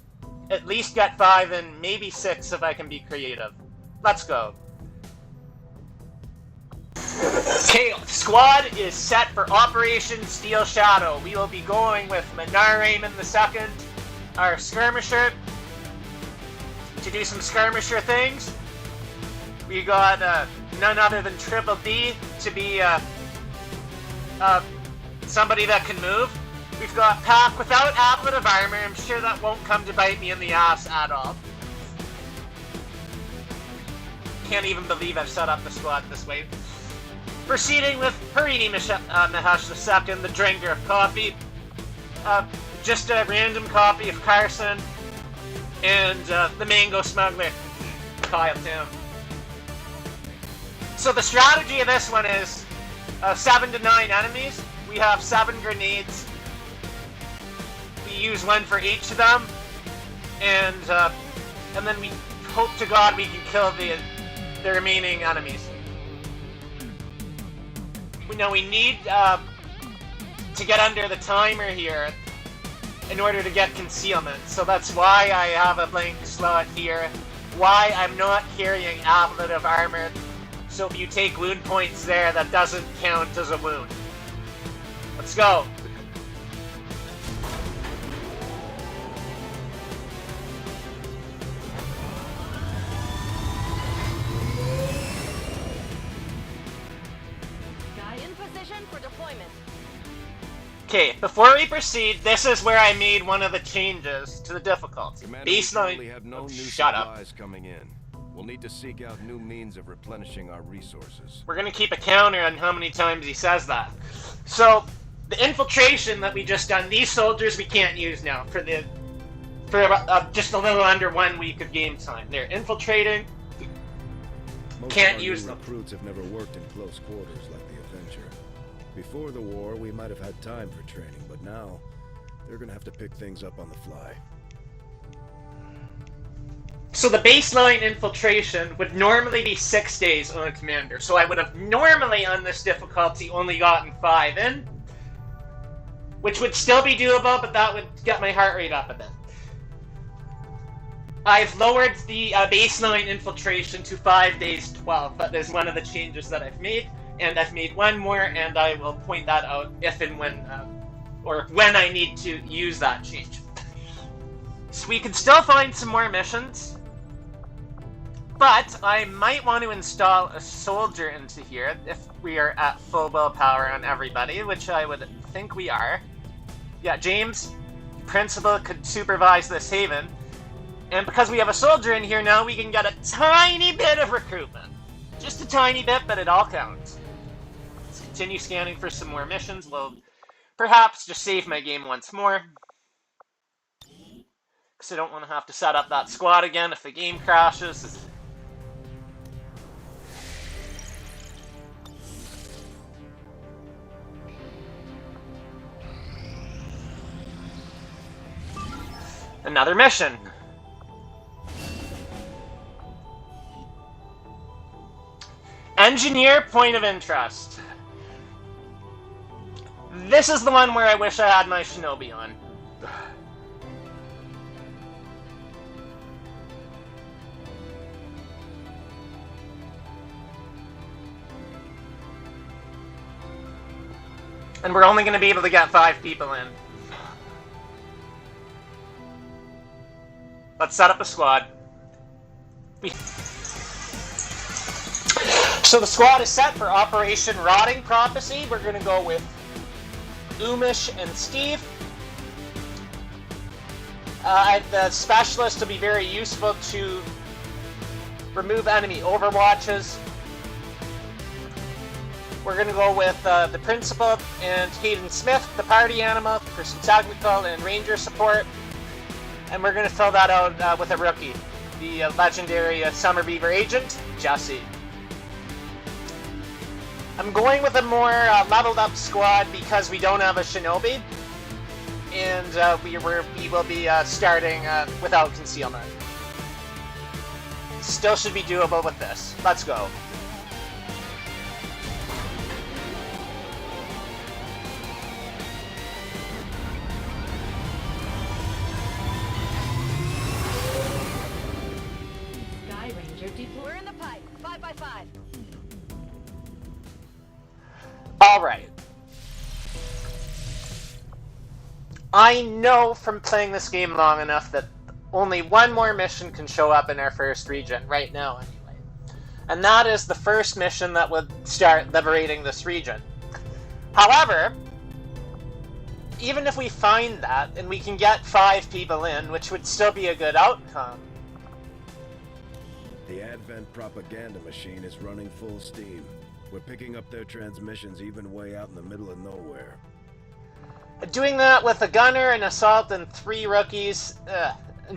at least get 5 and maybe 6 if I can be creative. Let's go. Okay, squad is set for Operation Steel Shadow. We will be going with Minar Raymond II, our skirmisher, to do some skirmisher things. We got none other than Triple D to be somebody that can move. We've got Pack without Applet of Armor. I'm sure that won't come to bite me in the ass at all. Can't even believe I've set up the squad this way. Proceeding with Harini Mahesh II, the drinker of coffee. Just a random copy of Carson and the Mango Smuggler, Kyle Tim. So the strategy of this one is 7 to 9 enemies. We have 7 grenades. We use 1 for each of them, and then we hope to God we can kill the remaining enemies. We need to get under the timer here in order to get concealment. So that's why I have a blank slot here. Why I'm not carrying Applet of Armor. So if you take wound points there, that doesn't count as a wound. Let's go. Okay, before we proceed, this is where I made one of the changes to the difficulty. Baseline. We have no new Shut up. supplies coming in. We'll need to seek out new means of replenishing our resources. We're gonna keep a counter on how many times he says that. So, The infiltration that we just done, these soldiers we can't use now for just a little under 1 week of game time. They're infiltrating. Can't use them. Recruits have never worked in close quarters like the Avenger. Before the war, we might have had time for training, but now they're gonna have to pick things up on the fly. So the baseline infiltration would normally be 6 days on Commander. So I would have normally on this difficulty only gotten 5 in, which would still be doable, but that would get my heart rate up a bit. I've lowered the baseline infiltration to 5 days 12. That is one of the changes that I've made, and I've made one more, and I will point that out if and when, or when I need to use that change. So we can still find some more missions, but I might want to install a soldier into here if we are at full willpower on everybody, which I would think we are. Yeah, James, Principal, could supervise this haven. And because we have a soldier in here now, we can get a tiny bit of recruitment. Just a tiny bit, but it all counts. Let's continue scanning for some more missions. We'll perhaps just save my game once more, because I don't want to have to set up that squad again if the game crashes. Another mission. Engineer point of interest. This is the one where I wish I had my shinobi on. And we're only going to be able to get 5 people in. Let's set up a squad. So the squad is set for Operation Rotting Prophecy. We're going to go with Umish and Steve. The specialist will be very useful to remove enemy overwatches. We're going to go with the Principal and Hayden Smith, the party animal, for some technical and ranger support. And we're going to fill that out with a rookie, the legendary Summer Beaver agent, Jesse. I'm going with a more leveled up squad because we don't have a shinobi, and we will be starting without concealment. Still should be doable with this. Let's go. We're in the pipe. 5x5. Alright. I know from playing this game long enough that only one more mission can show up in our first region, right now anyway. And that is the first mission that would start liberating this region. However, even if we find that, and we can get 5 people in, which would still be a good outcome, the Advent propaganda machine is running full steam. We're picking up their transmissions even way out in the middle of nowhere. doing that with a gunner, an assault, and 3 rookies,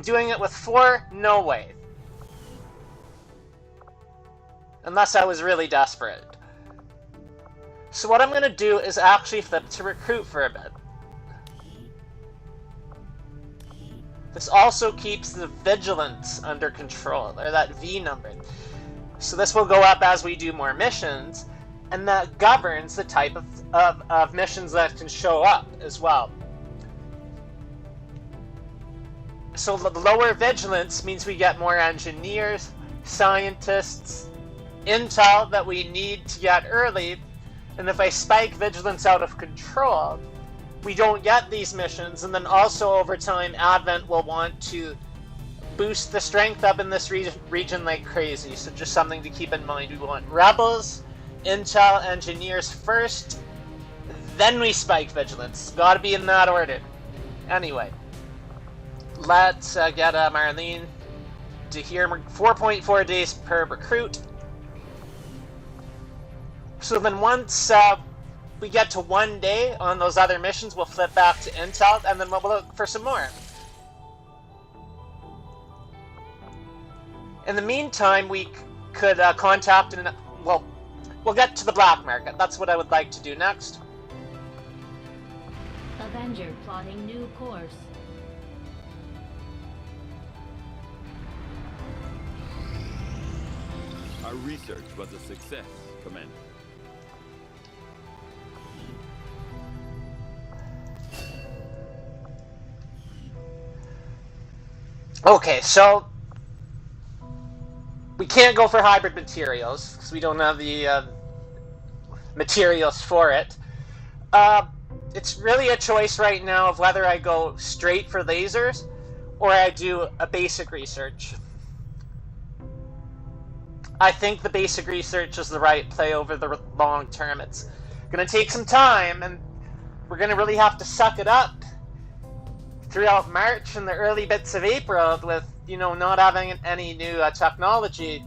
doing it with 4, no way. Unless I was really desperate. So what I'm going to do is actually flip to recruit for a bit. This also keeps the vigilance under control, or that V number. So this will go up as we do more missions, and that governs the type of missions that can show up as well. So the lower vigilance means we get more engineers, scientists, intel that we need to get early, and if I spike vigilance out of control, we don't get these missions, and then also over time Advent will want to boost the strength up in this region like crazy, so just something to keep in mind. We want rebels, intel, engineers first, then we spike vigilance. Gotta be in that order. Anyway, let's get Marlene to here. 4.4 days per recruit. So then once we get to 1 day on those other missions, we'll flip back to Intel, and then we'll look for some more. In the meantime, we could contact and, well, we'll get to the black market. That's what I would like to do next. Avenger plotting new course. Our research was a success, Commander. Okay, so we can't go for hybrid materials because we don't have the materials for it. It's really a choice right now of whether I go straight for lasers or I do a basic research. I think the basic research is the right play over the long term. It's going to take some time, and we're going to really have to suck it up throughout March and the early bits of April with, you know, not having any new technology.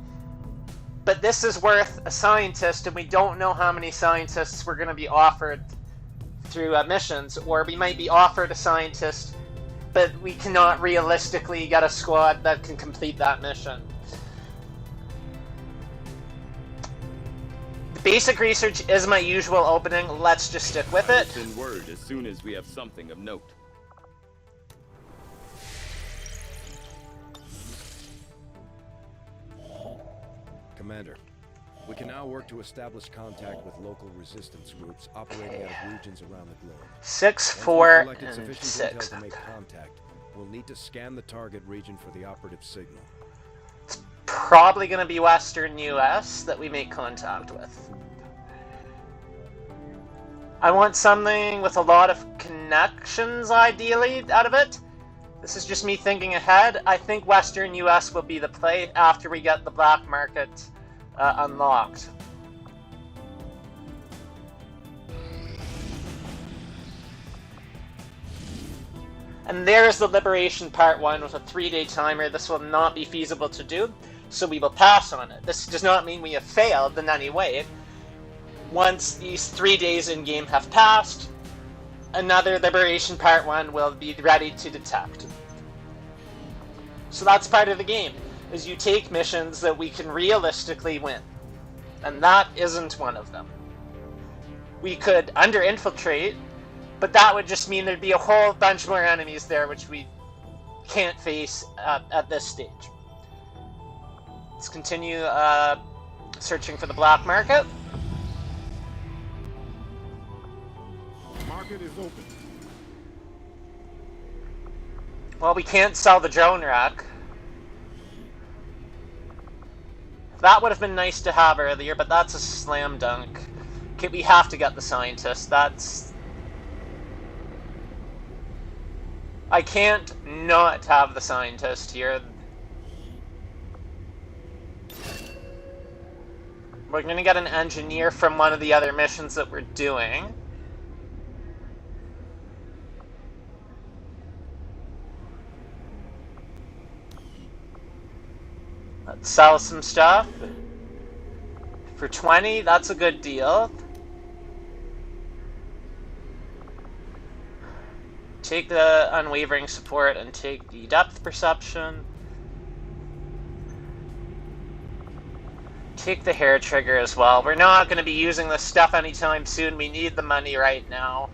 But this is worth a scientist, and we don't know how many scientists we're going to be offered through missions, or we might be offered a scientist, but we cannot realistically get a squad that can complete that mission. The basic research is my usual opening. Let's just stick with it. Send word as soon as we have something of note. Commander, we can now work to establish contact with local resistance groups operating out of regions around the globe. 6, 4, Once we've collected and sufficient 6. intel to make contact, we'll need to scan the target region for the operative signal. Probably going to be Western US that we make contact with. I want something with a lot of connections, ideally, out of it. This is just me thinking ahead. I think Western US will be the play after we get the black market unlocked. And there's the Liberation Part 1 with a 3-day timer. This will not be feasible to do, so we will pass on it. This does not mean we have failed in any way. Once these 3 days in-game have passed, another Liberation Part 1 will be ready to detect. So that's part of the game, is you take missions that we can realistically win. And that isn't one of them. We could under-infiltrate, but that would just mean there'd be a whole bunch more enemies there which we can't face at this stage. Let's continue searching for the black market. Market is open. Well, we can't sell the drone rack. That would have been nice to have earlier, but that's a slam dunk. Okay, we have to get the scientist. That's... I can't not have the scientist here. We're gonna get an engineer from one of the other missions that we're doing. Let's sell some stuff. For 20, that's a good deal. Take the unwavering support and take the depth perception. Take the hair trigger as well. We're not going to be using this stuff anytime soon. We need the money right now.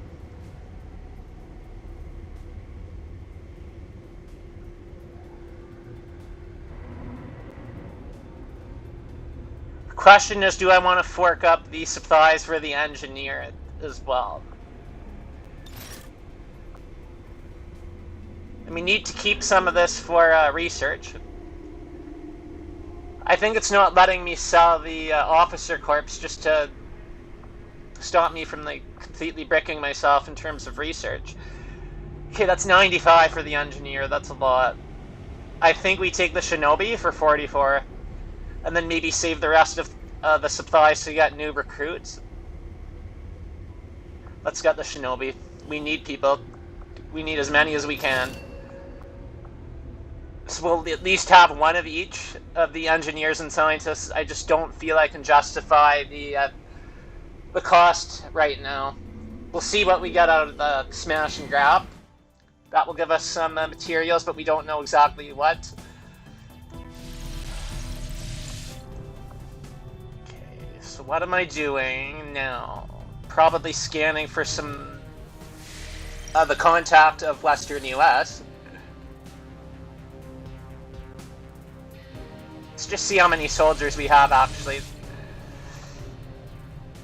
The question is, do I want to fork up the supplies for the engineer as well? And we need to keep some of this for research. I think it's not letting me sell the officer corps just to stop me from like completely bricking myself in terms of research. Okay, that's 95 for the engineer. That's a lot. I think we take the shinobi for 44, and then maybe save the rest of the supplies to get new recruits. Let's get the shinobi. We need people. We need as many as we can. So we'll at least have one of each of the engineers and scientists. I just don't feel I can justify the the cost right now. We'll see what we get out of the smash and grab. That will give us some materials, but we don't know exactly what. Okay, so what am I doing now? Probably scanning for some the contact of Western US. Let's just see how many soldiers we have, actually.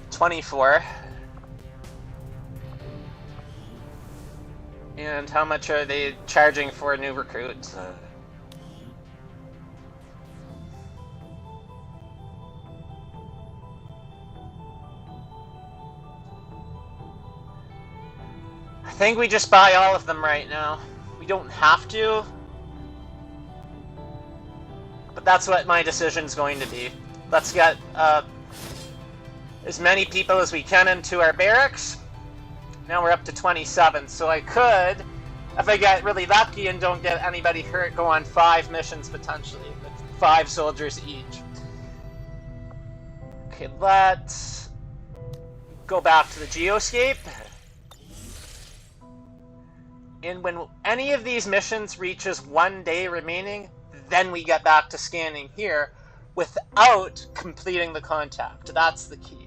24. And how much are they charging for new recruits? I think we just buy all of them right now. We don't have to. But that's what my decision's going to be. Let's get as many people as we can into our barracks. Now we're up to 27, so I could, if I get really lucky and don't get anybody hurt, go on 5 missions potentially, with 5 soldiers each. Okay, let's go back to the geoscape. And when any of these missions reaches 1 day remaining, then we get back to scanning here without completing the contact. That's the key.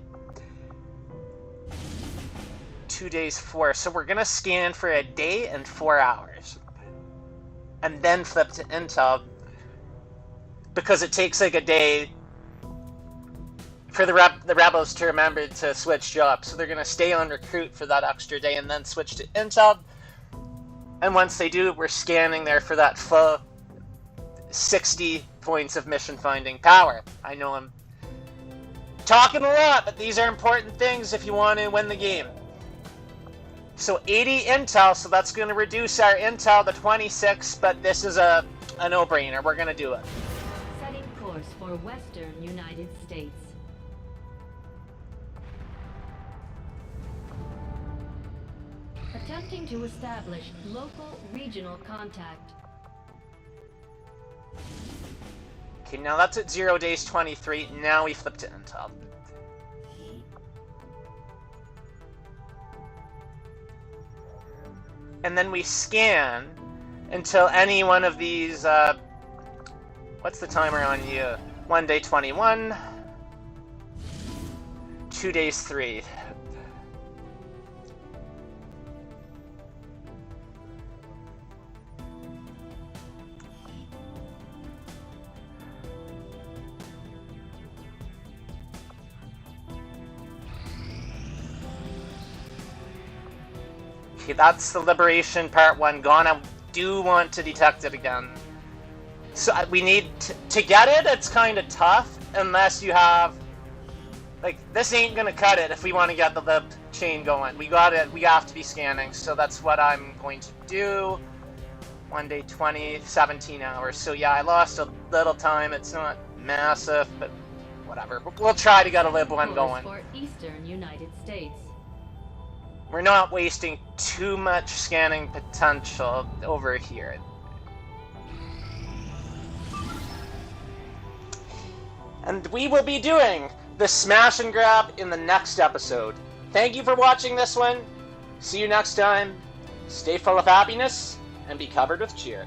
2 days, 4. So we're gonna scan for a day and 4 hours, and then flip to intel, because it takes like a day for the rebels to remember to switch jobs. So they're gonna stay on recruit for that extra day and then switch to intel. And once they do, we're scanning there for that full 60 points of mission finding power. I know I'm talking a lot, but these are important things if you want to win the game. So 80 intel, so that's going to reduce our intel to 26, but this is a no-brainer. We're going to do it. Setting course for Western United States. Attempting to establish local regional contact. Okay, now that's at 0 days 23. Now we flip to intel. And then we scan until any one of these, what's the timer on you? 1 day 21, 2 days 3. Okay, that's the Liberation Part 1 gone. I do want to detect it again. So we need to get it, it's kind of tough, unless you have... Like, this ain't gonna cut it if we want to get the lib chain going. We have to be scanning, so that's what I'm going to do. 1 day 20, 17 hours. So yeah, I lost a little time. It's not massive, but whatever. We'll try to get a lib one going. For Eastern United States. We're not wasting too much scanning potential over here. And we will be doing the smash and grab in the next episode. Thank you for watching this one. See you next time. Stay full of happiness and be covered with cheer.